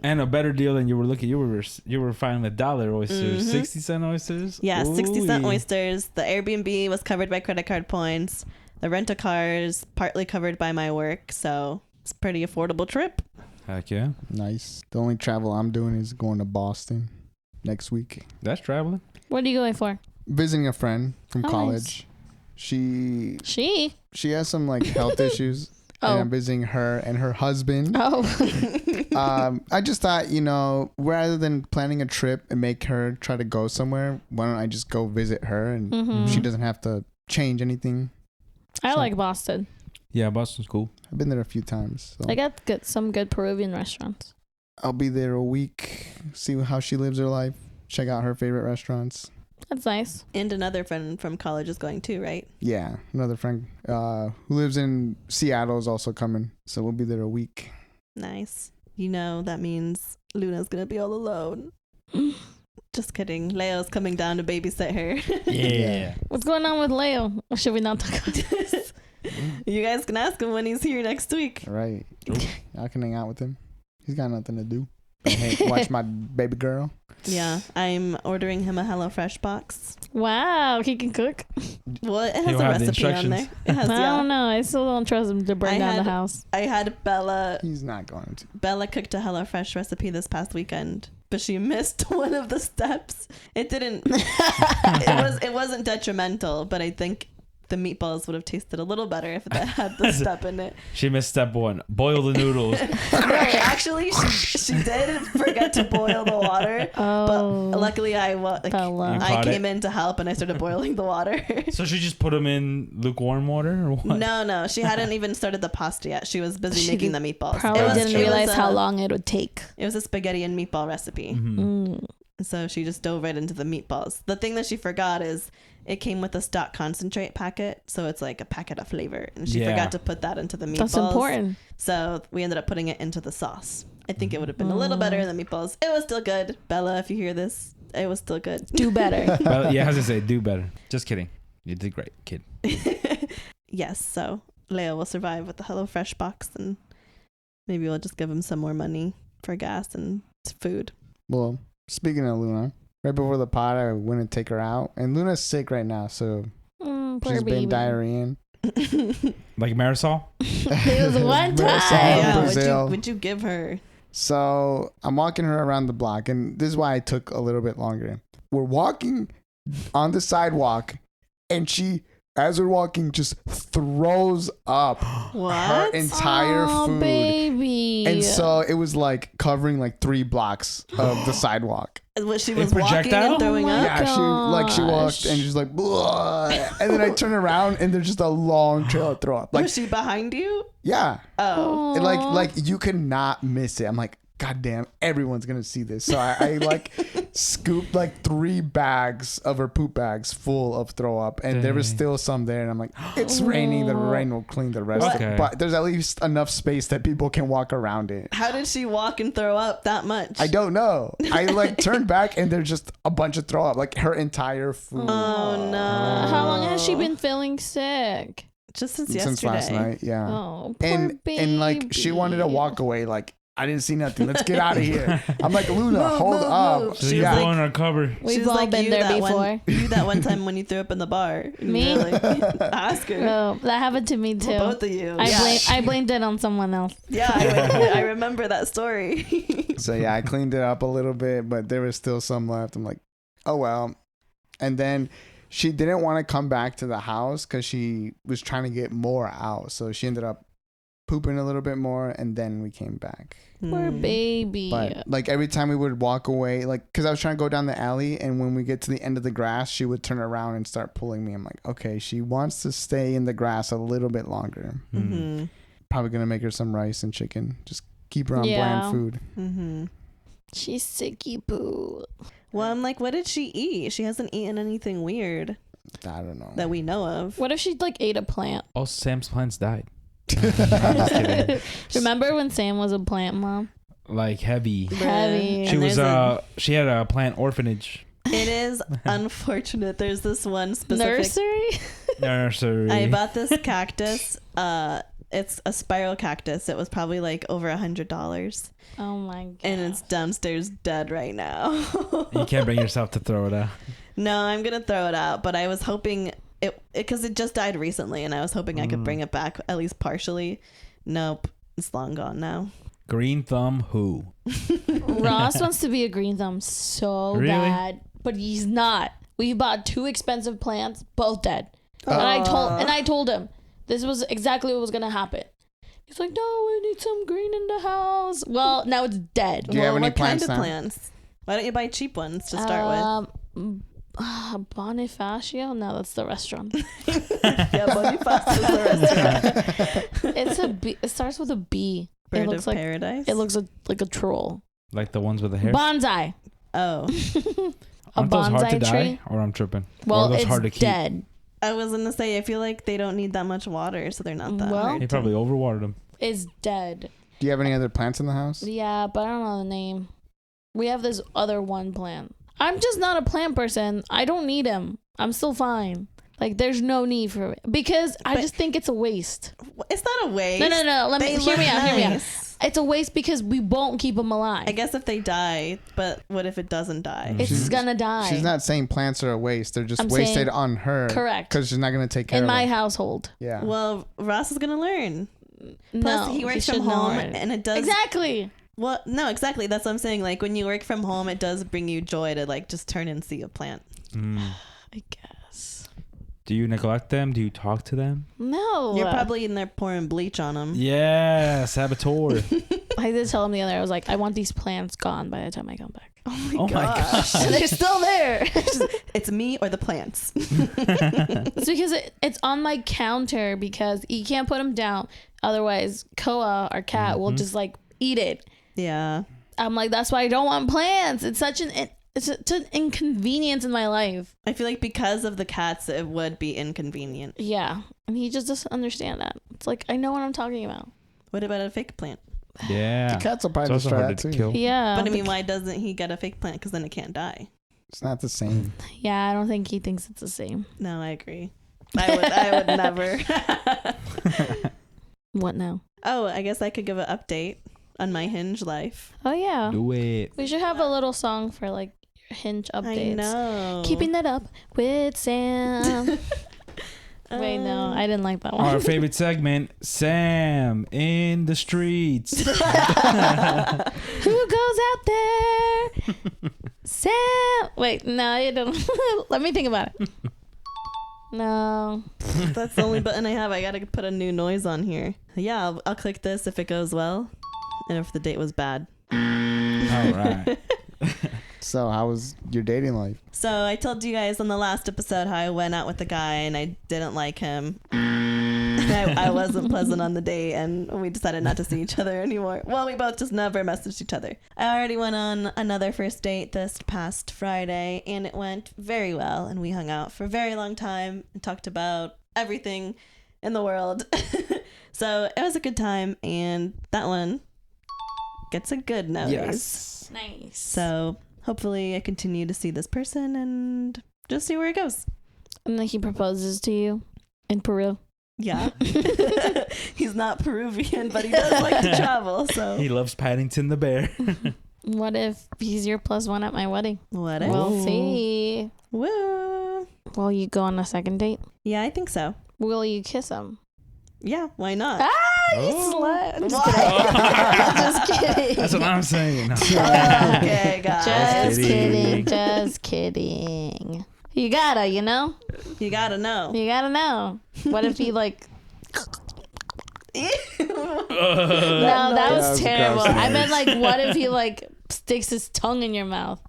Speaker 3: And a better deal than you were looking. You were finding the $1 oysters,
Speaker 1: Mhm.
Speaker 3: 60-cent oysters.
Speaker 1: Yeah, 60-cent
Speaker 3: Ooh-wee.
Speaker 1: oysters. The Airbnb was covered by credit card points. The rental cars partly covered by my work, so it's a pretty affordable trip.
Speaker 3: Heck yeah.
Speaker 4: Nice. The only travel I'm doing is going to Boston next week.
Speaker 3: That's traveling.
Speaker 2: What are you going for?
Speaker 4: Visiting a friend from
Speaker 2: Oh,
Speaker 4: college. She
Speaker 2: She?
Speaker 4: has some like health issues. And
Speaker 2: Oh.
Speaker 4: I'm visiting her and her husband.
Speaker 2: Oh.
Speaker 4: I just thought, rather than planning a trip and make her try to go somewhere, why don't I just go visit her and
Speaker 2: Mhm.
Speaker 4: she doesn't have to change anything.
Speaker 2: I
Speaker 4: So-
Speaker 2: like Boston.
Speaker 3: Yeah, Boston's cool.
Speaker 4: I've been there a few times. So
Speaker 2: They got some good Peruvian restaurants.
Speaker 4: I'll be there a week, see how she lives her life, check out her favorite restaurants.
Speaker 2: That's nice.
Speaker 1: And another friend from college is going too, right?
Speaker 4: Yeah, another friend who lives in Seattle is also coming. So we'll be there a week.
Speaker 1: Nice. That means Luna's gonna be all alone. Just kidding. Leo's coming down to babysit her.
Speaker 3: Yeah.
Speaker 2: What's going on with Leo? Or should we not talk about this?
Speaker 1: You guys can ask him when he's here next week.
Speaker 4: All right. I can hang out with him. He's got nothing to do. Hey, watch my baby girl.
Speaker 1: Yeah, I'm ordering him a HelloFresh box.
Speaker 2: Wow, he can cook.
Speaker 1: Well, it has
Speaker 3: He'll
Speaker 1: a
Speaker 3: have the
Speaker 1: recipe on
Speaker 3: instructions.
Speaker 1: there. It has,
Speaker 2: I don't know. I still don't trust him to burn
Speaker 1: I
Speaker 2: down
Speaker 1: had-
Speaker 2: the house.
Speaker 1: I had Bella
Speaker 4: He's not going to.
Speaker 1: cooked a HelloFresh recipe this past weekend, but she missed one of the steps. It didn't. It wasn't detrimental, but I think the meatballs would have tasted a little better if that had the step in it.
Speaker 3: She missed step 1. Boil the noodles.
Speaker 1: No, actually, she did forget to boil the water.
Speaker 2: Oh,
Speaker 1: But luckily, I
Speaker 2: Bella.
Speaker 3: You
Speaker 1: I
Speaker 3: caught
Speaker 1: came
Speaker 3: it?
Speaker 1: in to help, and I started boiling the water.
Speaker 3: So she just put them in lukewarm water or what?
Speaker 1: No, she hadn't even started the pasta yet. She was busy
Speaker 2: She
Speaker 1: making the meatballs.
Speaker 2: Probably
Speaker 3: was-
Speaker 2: didn't
Speaker 3: it was
Speaker 2: realize how long it would take.
Speaker 1: It was a spaghetti and meatball recipe.
Speaker 3: Mhm.
Speaker 1: So she just dove right into the meatballs. The thing that she forgot is it came with a stock concentrate packet. So it's like a packet of flavor. And she
Speaker 3: Yeah.
Speaker 1: forgot to put that into the meatballs.
Speaker 2: That's important.
Speaker 1: So we ended up putting it into the sauce. I think it would have been a little better than meatballs. It was still good. Bella, if you hear this, it was still good.
Speaker 2: Do better.
Speaker 3: Well, yeah, I was gonna say, do better. Just kidding. You did great, kid.
Speaker 1: Yes, so Leo will survive with the HelloFresh box, and maybe we'll just give him some more money for gas and food.
Speaker 4: Well, speaking of Luna, right before the pod, I went and take her out. And Luna's sick right now, so
Speaker 2: Poor
Speaker 4: she's
Speaker 2: baby.
Speaker 4: been diarrheaing.
Speaker 3: Like Marisol?
Speaker 2: It was one
Speaker 4: Marisol.
Speaker 2: time.
Speaker 1: Yeah,
Speaker 4: Brazil.
Speaker 1: would you give her?
Speaker 4: So I'm walking her around the block, and this is why it took a little bit longer. We're walking on the sidewalk, and she, as we're walking, just throws up her
Speaker 1: What?
Speaker 4: entire
Speaker 2: Oh,
Speaker 4: food.
Speaker 2: baby.
Speaker 4: And so it was like covering like 3 blocks of the sidewalk.
Speaker 1: What, she
Speaker 3: A
Speaker 1: was walking
Speaker 3: projectile?
Speaker 1: and throwing
Speaker 2: Oh my
Speaker 1: up?
Speaker 4: Yeah, she walked
Speaker 2: gosh.
Speaker 4: and she's like, "Blah." And then I turn around and there's just a long trail of throw up. Like,
Speaker 1: Was she behind you?
Speaker 4: yeah,
Speaker 1: Oh.
Speaker 4: and
Speaker 2: Aw.
Speaker 4: like you could not miss it. I'm like, God damn, everyone's gonna see this. So I like scooped like 3 bags of her poop bags full of throw up, and there was
Speaker 3: Dang.
Speaker 4: still some there. And I'm like, it's raining. The rain will clean the rest.
Speaker 3: Okay.
Speaker 4: But there's at least enough space that people can walk around it.
Speaker 1: How did she walk and throw up that much?
Speaker 4: I don't know. I like turned back and there's just a bunch of throw up, like her entire food.
Speaker 1: Oh no!
Speaker 2: How long has she been feeling sick?
Speaker 1: Just since
Speaker 4: Since
Speaker 1: yesterday.
Speaker 4: last night, yeah.
Speaker 2: Oh, poor
Speaker 4: And like she wanted to
Speaker 2: baby.
Speaker 4: walk away, like I didn't see nothing. Let's get out of here. I'm like, Luna,
Speaker 1: Move,
Speaker 4: hold
Speaker 1: move,
Speaker 4: up.
Speaker 1: move.
Speaker 3: So
Speaker 1: She
Speaker 3: you're
Speaker 1: was like-
Speaker 3: blowing our cover.
Speaker 2: We've
Speaker 1: She's
Speaker 2: all
Speaker 1: like
Speaker 2: been
Speaker 1: you
Speaker 2: there
Speaker 1: that
Speaker 2: before.
Speaker 1: One, you that one time when you threw up in the bar. And
Speaker 2: Me?
Speaker 1: we were like, ask her.
Speaker 2: Oh, that happened to me too.
Speaker 1: Both of you.
Speaker 2: I blamed it on someone else.
Speaker 1: Yeah, I remember that story.
Speaker 4: So yeah, I cleaned it up a little bit, but there was still some left. I'm like, oh well. And then she didn't want to come back to the house because she was trying to get more out. So she ended up pooping a little bit more, and then we came back.
Speaker 2: Poor baby.
Speaker 4: But like every time we would walk away, like because I was trying to go down the alley, and when we get to the end of the grass, she would turn around and start pulling me. I'm like, okay, she wants to stay in the grass a little bit longer.
Speaker 1: Mm-hmm.
Speaker 4: Probably gonna make her some rice and chicken. Just keep her on
Speaker 2: Yeah.
Speaker 4: bland food.
Speaker 1: Mm-hmm.
Speaker 2: She's sicky poo.
Speaker 1: Well, I'm like, what did she eat? She hasn't eaten anything weird
Speaker 4: I don't know.
Speaker 1: that we know of.
Speaker 2: What if she like ate a plant?
Speaker 3: Oh, Sam's plants died. I'm just kidding.
Speaker 2: Remember when Sam was a plant mom?
Speaker 3: Like heavy.
Speaker 2: Heavy.
Speaker 3: She
Speaker 1: And
Speaker 3: was
Speaker 1: there's
Speaker 3: she had a plant orphanage.
Speaker 1: It is unfortunate. There's this one specific.
Speaker 2: Nursery?
Speaker 3: Nursery.
Speaker 1: I bought this cactus. It's a spiral cactus. It was probably like over $100,
Speaker 2: Oh my god.
Speaker 1: and it's downstairs dead right now.
Speaker 3: You can't bring yourself to throw it out.
Speaker 1: No, I'm gonna throw it out. But I was hoping it because it just died recently, and I was hoping I could bring it back at least partially. Nope, it's long gone now.
Speaker 3: Green thumb who?
Speaker 2: Ross wants to be a green thumb so
Speaker 3: Really?
Speaker 2: bad, but he's not. We bought 2 expensive plants, both dead. And I told him this was exactly what was gonna happen. He's like, no, we need some green in the house. Well, now it's dead.
Speaker 4: Do you have any
Speaker 1: what kind
Speaker 4: plants
Speaker 1: of
Speaker 4: now?
Speaker 1: plants? Why don't you buy cheap ones to start
Speaker 2: Bonifacio? No, that's the restaurant.
Speaker 1: with? Yeah, Boniface is the restaurant.
Speaker 2: It's a B. It starts with a B.
Speaker 1: Bird
Speaker 2: it looks
Speaker 1: of
Speaker 2: like
Speaker 1: paradise.
Speaker 2: it looks like a troll.
Speaker 3: Like the ones with the hair?
Speaker 2: Bonsai.
Speaker 1: Oh,
Speaker 2: A
Speaker 3: Aren't those hard to
Speaker 2: bonsai
Speaker 3: die?
Speaker 2: tree.
Speaker 3: Or I'm tripping? Or are
Speaker 2: Well,
Speaker 3: those
Speaker 2: it's
Speaker 3: hard to keep?
Speaker 2: dead.
Speaker 1: I was gonna say I feel like they don't need that much water, so they're not that
Speaker 2: Well-
Speaker 1: hard.
Speaker 3: He probably overwatered them.
Speaker 2: It's dead.
Speaker 4: Do you have any other plants in the house?
Speaker 2: Yeah, but I don't know the name. We have this other one plant. I'm just not a plant person. I don't need him. I'm still fine. Like, there's no need for it because I
Speaker 1: But-
Speaker 2: just think it's a waste.
Speaker 1: It's not a waste.
Speaker 2: No. Let me
Speaker 1: They
Speaker 2: hear me
Speaker 1: look
Speaker 2: out. Hear me out.
Speaker 1: nice.
Speaker 2: It's a waste because we won't keep them alive.
Speaker 1: I guess if they die, but what if it doesn't die?
Speaker 3: Mm.
Speaker 2: It's
Speaker 4: She's-
Speaker 2: gonna die.
Speaker 4: She's not saying plants are a waste. They're just
Speaker 2: I'm
Speaker 4: wasted
Speaker 2: saying-
Speaker 4: on her.
Speaker 2: Correct.
Speaker 4: Because she's not going to take care
Speaker 2: in
Speaker 4: of
Speaker 2: my
Speaker 4: them.
Speaker 2: household.
Speaker 4: Yeah.
Speaker 1: Well, Ross is gonna learn. Plus,
Speaker 2: No,
Speaker 1: he works from
Speaker 2: should know
Speaker 1: home,
Speaker 2: it.
Speaker 1: and it does.
Speaker 2: Exactly.
Speaker 1: Well, no, exactly. That's what I'm saying. Like when you work from home, it does bring you joy to like just turn and see a plant.
Speaker 2: I guess.
Speaker 3: Do you neglect them? Do you talk to them?
Speaker 2: No.
Speaker 1: You're probably in there pouring bleach on them.
Speaker 3: Yeah, saboteur.
Speaker 2: I did tell him the other. I was like, I want these plants gone by the time I come back.
Speaker 3: Oh my gosh.
Speaker 2: And they're still there.
Speaker 1: It's me or the plants.
Speaker 2: It's because it's on my counter because you can't put them down. Otherwise, Koa, our cat, will just like eat it.
Speaker 1: Yeah.
Speaker 2: I'm like, that's why I don't want plants. It's such an inconvenience in my life.
Speaker 1: I feel like because of the cats, it would be inconvenient.
Speaker 2: Yeah. And he just doesn't understand that. It's like, I know what I'm talking about.
Speaker 1: What about a fake plant?
Speaker 3: Yeah.
Speaker 4: The cats will
Speaker 3: It's
Speaker 4: probably
Speaker 3: also
Speaker 4: destroy
Speaker 3: hard
Speaker 4: that
Speaker 3: to
Speaker 4: too.
Speaker 3: kill.
Speaker 2: Yeah.
Speaker 1: But I mean, why doesn't he get a fake plant? Because then it can't die.
Speaker 4: It's not the same.
Speaker 2: Yeah, I don't think he thinks it's the same.
Speaker 1: No, I agree. I would never.
Speaker 2: What now?
Speaker 1: Oh, I guess I could give an update on my Hinge life.
Speaker 2: Oh, yeah.
Speaker 3: Do it.
Speaker 2: We should have a little song for like Hinge updates.
Speaker 1: I know.
Speaker 2: Keeping it up with Sam. Wait, no, I didn't like that one.
Speaker 3: Our favorite segment, Sam in the streets.
Speaker 2: Who goes out there? Sam. Wait, no, you don't. Let me think about it. No.
Speaker 1: That's the only button I have. I gotta put a new noise on here. Yeah, I'll click this if it goes well, and if the date was bad.
Speaker 3: All right.
Speaker 4: So, how was your dating life?
Speaker 1: So I told you guys on the last episode how I went out with a guy and I didn't like him. I wasn't pleasant on the date, and we decided not to see each other anymore. Well, we both just never messaged each other. I already went on another first date this past Friday, and it went very well, and we hung out for a very long time and talked about everything in the world. So it was a good time, and that one gets a good nose.
Speaker 3: Yes.
Speaker 2: Nice.
Speaker 1: So hopefully I continue to see this person and just see where it goes.
Speaker 2: And then he proposes to you in Peru.
Speaker 1: Yeah. He's not Peruvian, but he does like to travel, so.
Speaker 3: He loves Paddington the bear.
Speaker 2: What if he's your +1 at my wedding?
Speaker 1: What if?
Speaker 2: We'll see.
Speaker 1: Woo.
Speaker 2: Will you go on a second date?
Speaker 1: Yeah, I think so.
Speaker 2: Will you kiss him?
Speaker 1: Yeah, why not?
Speaker 2: You slut. I'm just
Speaker 1: What?
Speaker 2: kidding. I'm just kidding.
Speaker 3: That's what I'm saying. No.
Speaker 1: Okay, guys.
Speaker 2: Just kidding.
Speaker 3: kidding.
Speaker 2: Just kidding. You gotta, you know?
Speaker 1: You gotta know.
Speaker 2: You gotta know. What if he like... No, that was
Speaker 4: was
Speaker 2: terrible.
Speaker 4: gross.
Speaker 2: I meant like, what if he like sticks his tongue in your mouth?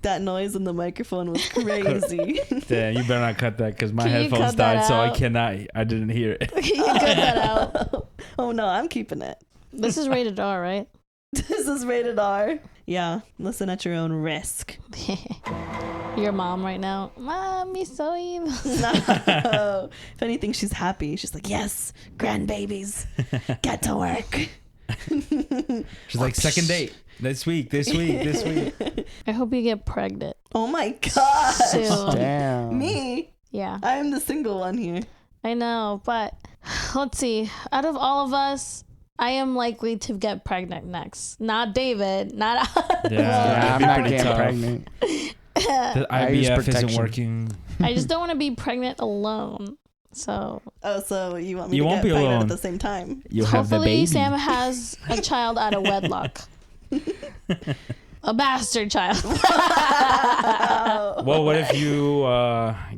Speaker 1: That noise in the microphone was crazy.
Speaker 3: Damn, you better not cut that because my
Speaker 2: Can you
Speaker 3: headphones
Speaker 2: cut that
Speaker 3: died, so I
Speaker 2: out?
Speaker 3: cannot. I didn't hear it.
Speaker 2: You cut that out.
Speaker 1: Oh no, I'm keeping it.
Speaker 2: This is rated R, right?
Speaker 1: This is rated R. Yeah, listen at your own risk.
Speaker 2: Your mom right now. Mom, you're so evil.
Speaker 1: No. If anything, she's happy. She's like, yes, grandbabies, get to work.
Speaker 3: She's like, second date this week.
Speaker 2: I hope you get pregnant
Speaker 1: Oh my gosh.
Speaker 2: soon.
Speaker 4: Damn.
Speaker 1: Me?
Speaker 2: Yeah,
Speaker 1: I'm the single one here.
Speaker 2: I know, but let's see. Out of all of us, I am likely to get pregnant next. Not David. Not
Speaker 4: Yeah, I'm
Speaker 3: that'd be
Speaker 4: not
Speaker 3: pretty
Speaker 4: getting
Speaker 3: tough.
Speaker 4: pregnant.
Speaker 3: The
Speaker 4: I use
Speaker 3: IVF isn't
Speaker 4: protection.
Speaker 3: working.
Speaker 2: I just don't want to be pregnant alone. So
Speaker 1: Oh, so you want me
Speaker 3: You
Speaker 1: to
Speaker 3: won't
Speaker 1: get
Speaker 3: be
Speaker 1: pregnant
Speaker 3: alone.
Speaker 1: at the same time?
Speaker 3: You have the
Speaker 2: hopefully
Speaker 3: baby.
Speaker 2: Sam has a child out of wedlock. A bastard child.
Speaker 3: Well, what if you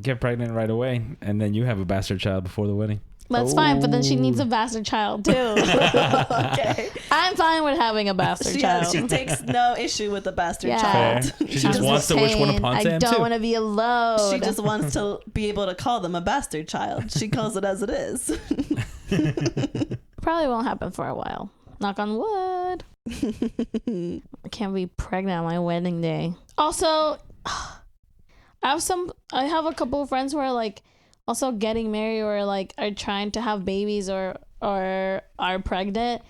Speaker 3: get pregnant right away and then you have a bastard child before the wedding?
Speaker 2: That's fine, but then she needs a bastard child too.
Speaker 1: Okay.
Speaker 2: I'm fine with having a bastard child.
Speaker 1: She takes no issue with the bastard
Speaker 2: Yeah.
Speaker 1: child.
Speaker 3: Fair. She
Speaker 2: I'm
Speaker 3: just wants to wish one
Speaker 2: saying,
Speaker 3: upon
Speaker 2: I
Speaker 3: Sam
Speaker 2: don't
Speaker 3: too.
Speaker 2: want to be alone.
Speaker 1: She just wants to be able to call them a bastard child. She calls it as it is.
Speaker 2: Probably won't happen for a while. Knock on wood. I can't be pregnant on my wedding day. Also, I have a couple of friends who are like also getting married or like are trying to have babies or are pregnant,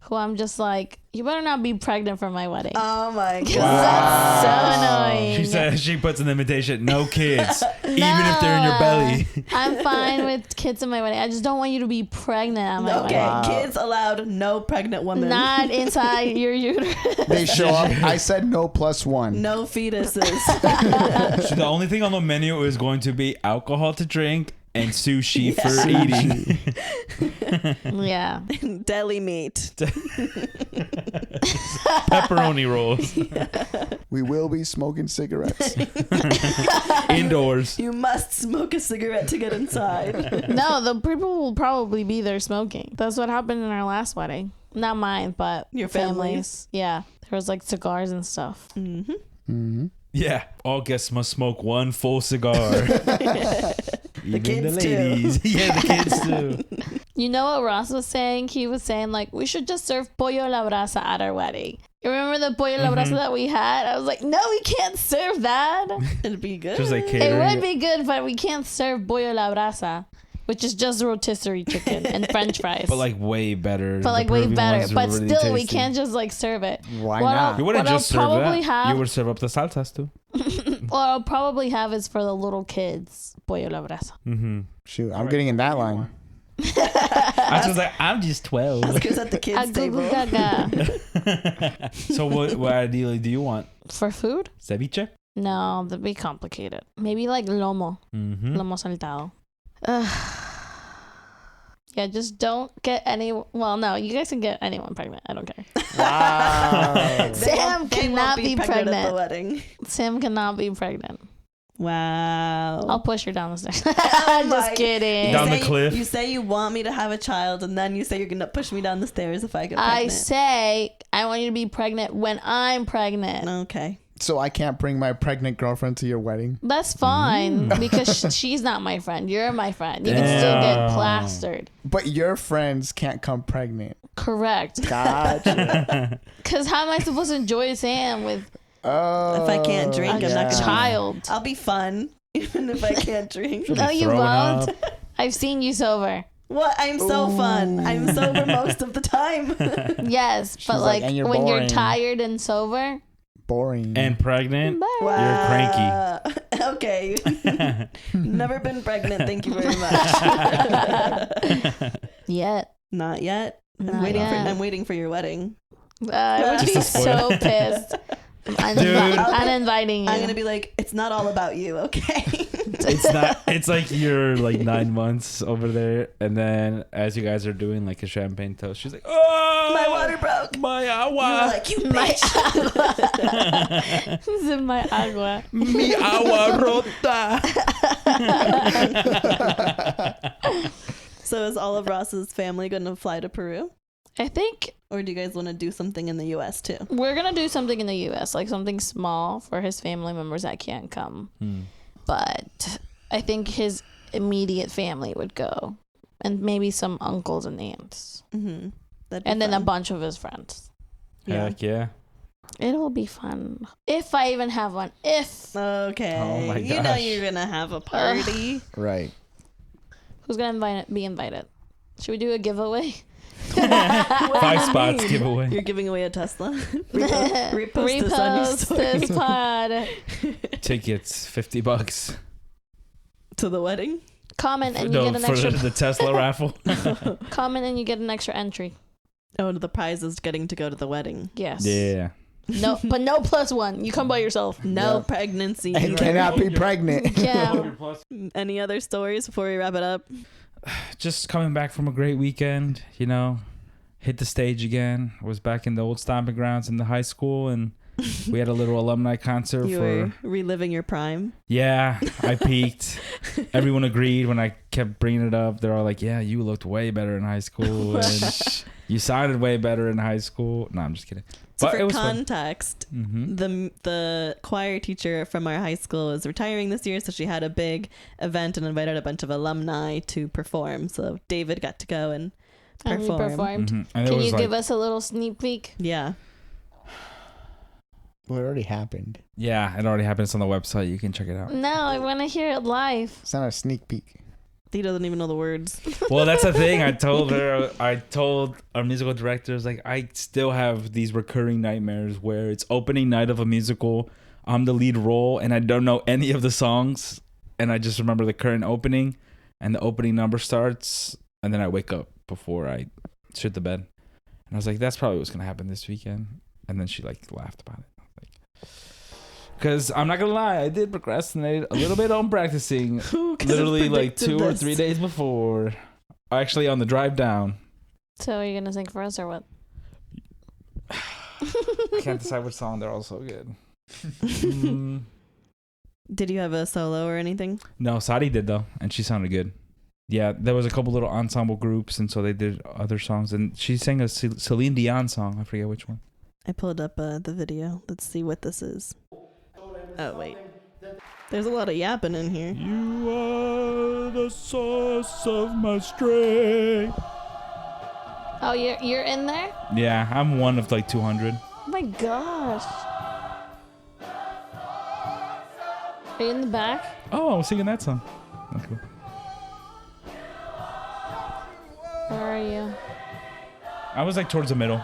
Speaker 2: who I'm just like, you better not be pregnant for my wedding.
Speaker 1: Oh my god.
Speaker 2: That's so annoying.
Speaker 3: She says she puts in the invitation, no kids, even if they're in your belly.
Speaker 2: I'm fine with kids in my wedding. I just don't want you to be pregnant at my
Speaker 1: Okay,
Speaker 2: wedding.
Speaker 1: kids allowed, no pregnant women.
Speaker 2: Not inside your uterus.
Speaker 4: They show up. I said no +1.
Speaker 1: No fetuses.
Speaker 3: So the only thing on the menu is going to be alcohol to drink and sushi
Speaker 1: Yeah.
Speaker 3: for eating.
Speaker 2: Yeah.
Speaker 1: Deli meat.
Speaker 3: Pepperoni rolls
Speaker 4: We will be smoking cigarettes.
Speaker 3: indoors.
Speaker 1: You must smoke a cigarette to get inside.
Speaker 2: No, the people will probably be there smoking. That's what happened in our last wedding. Not mine, but
Speaker 1: Your
Speaker 2: families. Yeah. There was like cigars and stuff.
Speaker 1: Mm-hmm.
Speaker 4: Mm-hmm.
Speaker 3: Yeah, all guests must smoke one full cigar. Even
Speaker 1: kids
Speaker 3: the
Speaker 1: too.
Speaker 3: ladies. Yeah, the kids too.
Speaker 2: You know what Ross was saying? He was saying like, we should just serve pollo a la brasa at our wedding. You remember the pollo a la brasa that we had? I was like, no, we can't serve that.
Speaker 1: It'd be good.
Speaker 3: Just like
Speaker 2: It
Speaker 3: catering.
Speaker 2: would be good, but we can't serve pollo a la brasa, which is just rotisserie chicken and French fries.
Speaker 3: But like way better.
Speaker 2: But like
Speaker 3: The
Speaker 2: way
Speaker 3: Peruvian
Speaker 2: better.
Speaker 3: ones are
Speaker 2: But
Speaker 3: really
Speaker 2: still, we
Speaker 3: tasty.
Speaker 2: can't just like serve it.
Speaker 4: Why
Speaker 2: What
Speaker 4: not?
Speaker 3: You wouldn't
Speaker 2: What I'll
Speaker 3: just serve
Speaker 2: probably
Speaker 3: that.
Speaker 2: have-
Speaker 3: You would serve up the salsas too.
Speaker 2: What I'll probably have is for the little kids, pollo a la brasa.
Speaker 3: Mm-hmm.
Speaker 4: Shoot, I'm getting in that line.
Speaker 3: I was like, I'm just 12.
Speaker 1: Because at the
Speaker 2: A
Speaker 1: kids'
Speaker 2: goo goo
Speaker 1: table.
Speaker 2: gaga.
Speaker 3: So what ideally do you want?
Speaker 2: For food?
Speaker 3: Ceviche?
Speaker 2: No, that'd be complicated. Maybe like lomo.
Speaker 3: Mm-hmm.
Speaker 2: Lomo saltado. Yeah, just don't get any. Well, no, you guys can get anyone pregnant. I don't care.
Speaker 4: Wow.
Speaker 2: Sam
Speaker 1: They won't
Speaker 2: cannot be
Speaker 1: at the
Speaker 2: pregnant.
Speaker 1: wedding.
Speaker 2: Sam cannot be pregnant.
Speaker 1: Wow.
Speaker 2: I'll push her down the stairs.
Speaker 1: Oh my-
Speaker 2: Just kidding.
Speaker 3: Down the
Speaker 1: say-
Speaker 3: cliff.
Speaker 1: You say you want me to have a child, and then you say you're gonna push me down the stairs if I get
Speaker 2: I
Speaker 1: pregnant.
Speaker 2: say I want you to be pregnant when I'm pregnant.
Speaker 1: Okay.
Speaker 4: So I can't bring my pregnant girlfriend to your wedding?
Speaker 2: That's fine because she's not my friend. You're my friend. You can still get plastered.
Speaker 4: But your friends can't come pregnant.
Speaker 2: Correct.
Speaker 4: Gotcha.
Speaker 2: Because how am I supposed to enjoy Sam with
Speaker 1: If I can't drink,
Speaker 2: a
Speaker 1: I'm not gonna.
Speaker 2: child?
Speaker 1: I'll be fun, even if I can't drink.
Speaker 2: No, you
Speaker 3: throwing
Speaker 2: won't.
Speaker 3: up.
Speaker 2: I've seen you sober.
Speaker 1: What? I'm so fun. I'm sober most of the time.
Speaker 2: Yes, but
Speaker 4: like,
Speaker 2: like
Speaker 4: "And you're
Speaker 2: when you're
Speaker 4: boring."
Speaker 2: tired and sober.
Speaker 4: Boring.
Speaker 3: And pregnant.
Speaker 1: Wow. Okay. Never been pregnant. Thank you very much.
Speaker 2: Yet.
Speaker 1: Not yet.
Speaker 2: Not
Speaker 1: I'm
Speaker 2: yet.
Speaker 1: waiting for your wedding.
Speaker 2: I would be
Speaker 3: Just a
Speaker 2: so pissed. Uninviting you.
Speaker 1: I'm gonna be like, it's not all about you, okay?
Speaker 3: It's not. It's like you're like 9 months over there, and then as you guys are doing like a champagne toast, she's like, "Oh,
Speaker 1: My water broke.
Speaker 3: my
Speaker 1: You were
Speaker 3: agua,
Speaker 1: like, you
Speaker 2: My
Speaker 1: bitch.
Speaker 2: agua. This is my agua.
Speaker 3: mi agua rota."
Speaker 1: So is all of Ross's family gonna fly to Peru?
Speaker 2: I think
Speaker 1: Or do you guys want to do something in the U.S. too?
Speaker 2: we're going to do something in the U.S., like something small for his family members that can't come. But I think his immediate family would go. And maybe some uncles and aunts.
Speaker 1: Mm-hmm.
Speaker 2: And then a bunch of his friends.
Speaker 1: Yeah.
Speaker 3: Heck yeah.
Speaker 2: It'll be fun. If I even have one. If.
Speaker 1: Okay.
Speaker 3: Oh my
Speaker 1: You know
Speaker 3: gosh.
Speaker 1: you're gonna have a party.
Speaker 4: Right.
Speaker 2: Who's going to be invited? Should we do a giveaway?
Speaker 3: 5 spots giveaway.
Speaker 1: You're giving away a Tesla. Repost this on your
Speaker 2: Repost
Speaker 1: story.
Speaker 2: this pod.
Speaker 3: Tickets $50
Speaker 1: To the wedding.
Speaker 2: Comment and you
Speaker 3: no,
Speaker 2: get an
Speaker 3: for
Speaker 2: extra.
Speaker 3: the Tesla raffle.
Speaker 2: Comment and you get an extra entry.
Speaker 1: Oh, the prize is getting to go to the wedding.
Speaker 2: Yes.
Speaker 3: Yeah.
Speaker 2: No, but no +1. You come by yourself.
Speaker 1: No
Speaker 4: Yeah.
Speaker 1: pregnancy.
Speaker 4: And cannot be pregnant.
Speaker 2: Yeah.
Speaker 1: Any other stories before we wrap it up?
Speaker 3: Just coming back from a great weekend, you know, hit the stage again. I was back in the old stomping grounds in the high school, and we had a little alumni concert
Speaker 1: You
Speaker 3: for.
Speaker 1: were reliving your prime.
Speaker 3: Yeah, I peaked. Everyone agreed when I kept bringing it up. They're all like, "Yeah, you looked way better in high school, and you sounded way better in high school." No, I'm just kidding.
Speaker 1: So
Speaker 3: But it
Speaker 1: for
Speaker 3: was fun.
Speaker 1: context,
Speaker 3: Mm-hmm.
Speaker 1: the choir teacher from our high school is retiring this year, so she had a big event and invited a bunch of alumni to perform. So David got to go and
Speaker 2: And we
Speaker 1: perform.
Speaker 2: performed.
Speaker 3: Mm-hmm. And it
Speaker 2: Can
Speaker 3: was
Speaker 2: you
Speaker 3: like,
Speaker 2: give us a little sneak peek?
Speaker 1: Yeah.
Speaker 4: Well, it already happened.
Speaker 3: yeah, it already happened. It's on the website. You can check it out.
Speaker 2: No, I want to hear it live.
Speaker 4: It's not a sneak peek.
Speaker 1: He doesn't even know the words.
Speaker 3: Well, that's the thing. I told our musical directors, like, I still have these recurring nightmares where it's opening night of a musical. I'm the lead role and I don't know any of the songs. And I just remember the current opening and the opening number starts. And then I wake up before I shit the bed. And I was like, that's probably what's going to happen this weekend. And then she like laughed about it. Because I'm not going to lie, I did procrastinate a little bit on practicing.
Speaker 1: Who could have
Speaker 3: Literally like
Speaker 1: predicted
Speaker 3: 2 or
Speaker 1: this?
Speaker 3: 3 days before. Actually, on the drive down.
Speaker 2: So are you going to sing for us or what?
Speaker 3: I can't decide which song. They're all so good. Mm,
Speaker 1: Did you have a solo or anything?
Speaker 3: no, Sadi did though, and she sounded good. Yeah, there was a couple little ensemble groups, and so they did other songs. And she sang a Celine Dion song. I forget which one.
Speaker 1: I pulled up the video. Let's see what this is. Oh, wait. There's a lot of yapping in here.
Speaker 3: You are the source of my strength.
Speaker 2: Oh, you're in there?
Speaker 3: Yeah, I'm one of like 200.
Speaker 2: Oh my gosh. Are you in the back?
Speaker 3: Oh, I was singing that song. That's cool.
Speaker 2: Where are you?
Speaker 3: I was like towards the middle.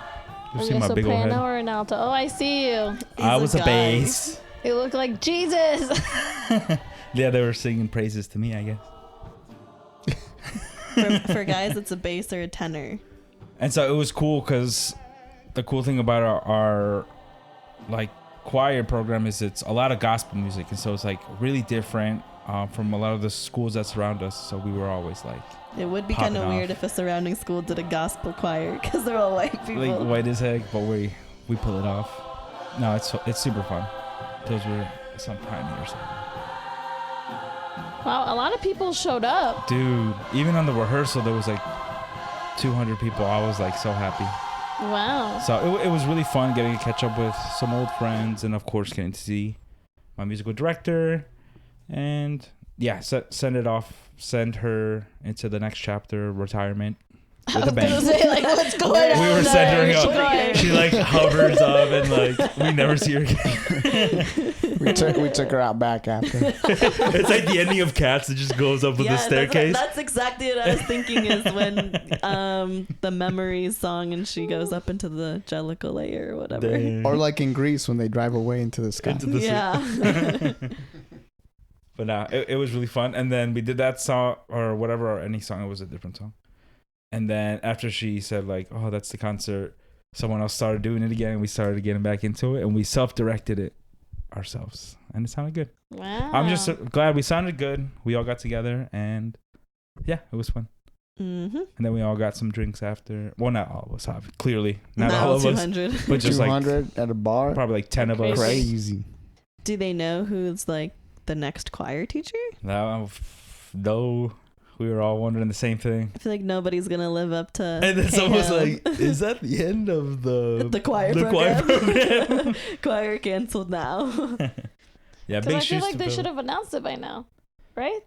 Speaker 3: You
Speaker 2: Are
Speaker 3: see
Speaker 2: you a
Speaker 3: my big old
Speaker 2: soprano
Speaker 3: head.
Speaker 2: or an alto? Oh, I see you.
Speaker 3: I
Speaker 1: He's
Speaker 3: was a
Speaker 1: guy.
Speaker 3: bass.
Speaker 2: You look like Jesus.
Speaker 3: Yeah, they were singing praises to me, I guess.
Speaker 1: For guys, it's a bass or a tenor.
Speaker 3: And so it was cool because the cool thing about our like choir program is it's a lot of gospel music, and so it's like really different from a lot of the schools that surround us. So we were always like
Speaker 1: It would be
Speaker 3: Popping
Speaker 1: kind of
Speaker 3: off.
Speaker 1: weird if a surrounding school did a gospel choir because they're all white people.
Speaker 3: white as heck, but we pull it off. No, it's super fun. Those were some pioneers,
Speaker 2: Wow, a lot of people showed up.
Speaker 3: dude. Even on the rehearsal, there was like 200 people. I was like so happy.
Speaker 2: Wow.
Speaker 3: So it was really fun getting to catch up with some old friends, and of course getting to see my musical director, and yeah, send her into the next chapter, retirement. With a bang.
Speaker 2: Say, like, what's going on?
Speaker 3: We were sending her
Speaker 2: there?
Speaker 3: up. She like hovers up and like we never see her again.
Speaker 4: We took her out back after.
Speaker 3: It's like the ending of Cats that just goes up with the staircase.
Speaker 1: That's exactly what I was thinking is when the Memories song and she goes up into the Jellicle layer or whatever.
Speaker 3: Dang.
Speaker 4: Or like in Greece when they drive away into the sky.
Speaker 3: Into the
Speaker 1: Yeah.
Speaker 3: But nah, it was really fun. And then we did that song or whatever, or any song. It was a different song. And then after she said like, oh, that's the concert, someone else started doing it again. And we started getting back into it, and we self-directed it ourselves, and it sounded good.
Speaker 2: Wow.
Speaker 3: I'm just glad we sounded good. We all got together, and yeah, it was fun.
Speaker 1: Mm-hmm.
Speaker 3: And then we all got some drinks after. Well, not all of us, clearly. Not
Speaker 1: Now
Speaker 3: all of us.
Speaker 1: 200.
Speaker 3: But just like
Speaker 4: 200 at a bar.
Speaker 3: probably like 10 of us.
Speaker 4: Crazy.
Speaker 1: Do they know who's like the next choir teacher?
Speaker 3: No, we were all wondering the same thing.
Speaker 1: I feel like nobody's gonna live up to.
Speaker 3: And then someone's
Speaker 1: K-Him.
Speaker 3: like, is that the end of the
Speaker 1: choir
Speaker 3: choir
Speaker 1: program?
Speaker 3: program?
Speaker 1: Choir canceled now.
Speaker 3: Yeah,
Speaker 2: Because
Speaker 3: big
Speaker 2: I feel
Speaker 3: shoes
Speaker 2: like
Speaker 3: to
Speaker 2: they
Speaker 3: fill.
Speaker 2: should have announced it by now, right?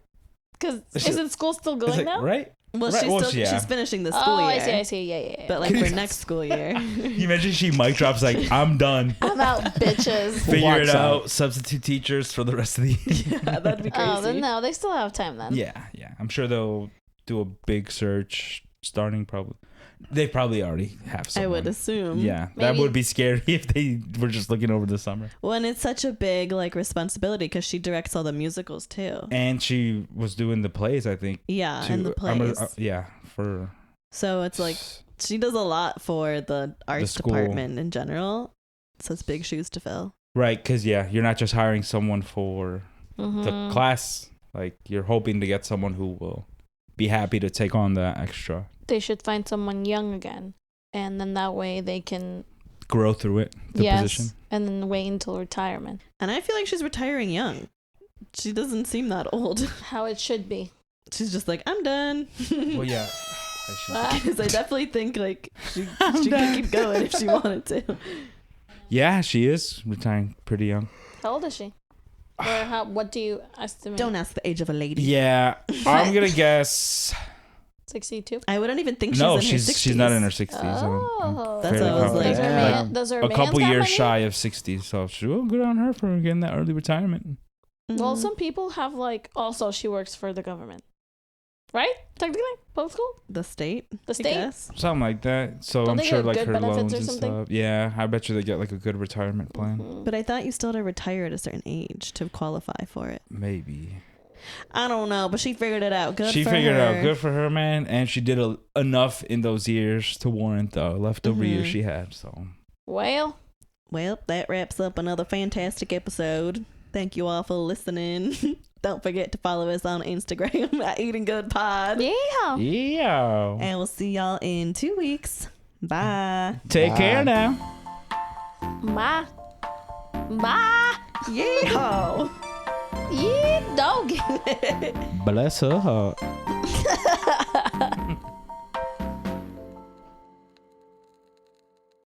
Speaker 2: Because
Speaker 3: Is it-
Speaker 2: isn't school still
Speaker 3: It's
Speaker 2: going
Speaker 3: like,
Speaker 2: now?
Speaker 3: right?
Speaker 1: Well,
Speaker 3: Right, well,
Speaker 1: she's
Speaker 3: yeah.
Speaker 1: finishing the school
Speaker 2: Oh,
Speaker 1: year.
Speaker 2: I see. Yeah.
Speaker 1: But like for next school year.
Speaker 3: You imagine she mic drops like, I'm done.
Speaker 2: I'm out, bitches.
Speaker 3: Figure it
Speaker 4: Walks
Speaker 3: out. Substitute teachers for the rest of the year.
Speaker 1: Yeah, that'd be crazy.
Speaker 2: Oh, then no, they still have time then.
Speaker 3: Yeah. I'm sure they'll do a big search starting probably. They probably already have
Speaker 1: I
Speaker 3: someone.
Speaker 1: would assume.
Speaker 3: Yeah, that
Speaker 2: Maybe.
Speaker 3: would be scary if they were just looking over the summer.
Speaker 1: Well, and it's such a big like responsibility because she directs all the musicals too.
Speaker 3: And she was doing the plays, I think.
Speaker 1: Yeah,
Speaker 3: too.
Speaker 1: and the plays.
Speaker 3: For
Speaker 1: So it's like she does a lot for the arts
Speaker 3: school.
Speaker 1: department in general. So it's big shoes to fill.
Speaker 3: right, because you're not just hiring someone for
Speaker 2: Mhm.
Speaker 3: the class. Like you're hoping to get someone who will be happy to take on the extra,
Speaker 2: They should find someone young again, and then that way they can
Speaker 3: grow through it. The position.
Speaker 2: and then wait until retirement.
Speaker 1: And I feel like she's retiring young. She doesn't seem that old.
Speaker 2: How it should be.
Speaker 1: She's just like, I'm done.
Speaker 3: Well, yeah.
Speaker 1: Because I definitely think like she could keep going if she wanted to.
Speaker 3: Yeah, she is retiring pretty young.
Speaker 2: How old is she? Or how? What do you estimate?
Speaker 1: Don't ask the age of a lady.
Speaker 3: Yeah, I'm gonna guess.
Speaker 2: 62.
Speaker 1: I wouldn't even think
Speaker 3: No,
Speaker 1: she's in her 60s.
Speaker 3: she's not in her 60s.
Speaker 2: Oh,
Speaker 1: That's what I was like.
Speaker 4: Yeah.
Speaker 2: Does her
Speaker 3: A
Speaker 2: man's
Speaker 3: couple
Speaker 2: got
Speaker 3: years
Speaker 2: money?
Speaker 3: shy of 60, so good on her for getting that early retirement.
Speaker 2: Well,
Speaker 1: Mhm.
Speaker 2: some people have like. Also, she works for the government, right? Technically, public school,
Speaker 1: The state.
Speaker 2: the
Speaker 1: I
Speaker 2: state.
Speaker 1: guess.
Speaker 3: Something like that. So
Speaker 2: Don't
Speaker 3: I'm
Speaker 2: they
Speaker 3: sure
Speaker 2: get
Speaker 3: like
Speaker 2: good
Speaker 3: her
Speaker 2: benefits
Speaker 3: loans
Speaker 2: or
Speaker 3: and
Speaker 2: something?
Speaker 3: stuff. Yeah, I bet you they get like a good retirement plan.
Speaker 2: Mhm.
Speaker 1: But I thought you still had to retire at a certain age to qualify for it.
Speaker 3: Maybe.
Speaker 1: I don't know, but she figured it out. Good
Speaker 3: She
Speaker 1: for
Speaker 3: figured
Speaker 1: her.
Speaker 3: it out. Good for her, man. And she did enough in those years to warrant the leftover years
Speaker 1: Mhm.
Speaker 3: she had. So
Speaker 2: Well,
Speaker 1: Well, that wraps up another fantastic episode. Thank you all for listening. Don't forget to follow us on Instagram at Eating Good Pod.
Speaker 2: yeah.
Speaker 3: yeah.
Speaker 1: And we'll see y'all in 2 weeks. Bye.
Speaker 3: Take
Speaker 4: Bye.
Speaker 3: care now.
Speaker 2: Bye. Bye.
Speaker 1: Yeehaw.
Speaker 2: Yeah, dog.
Speaker 3: Bless her heart.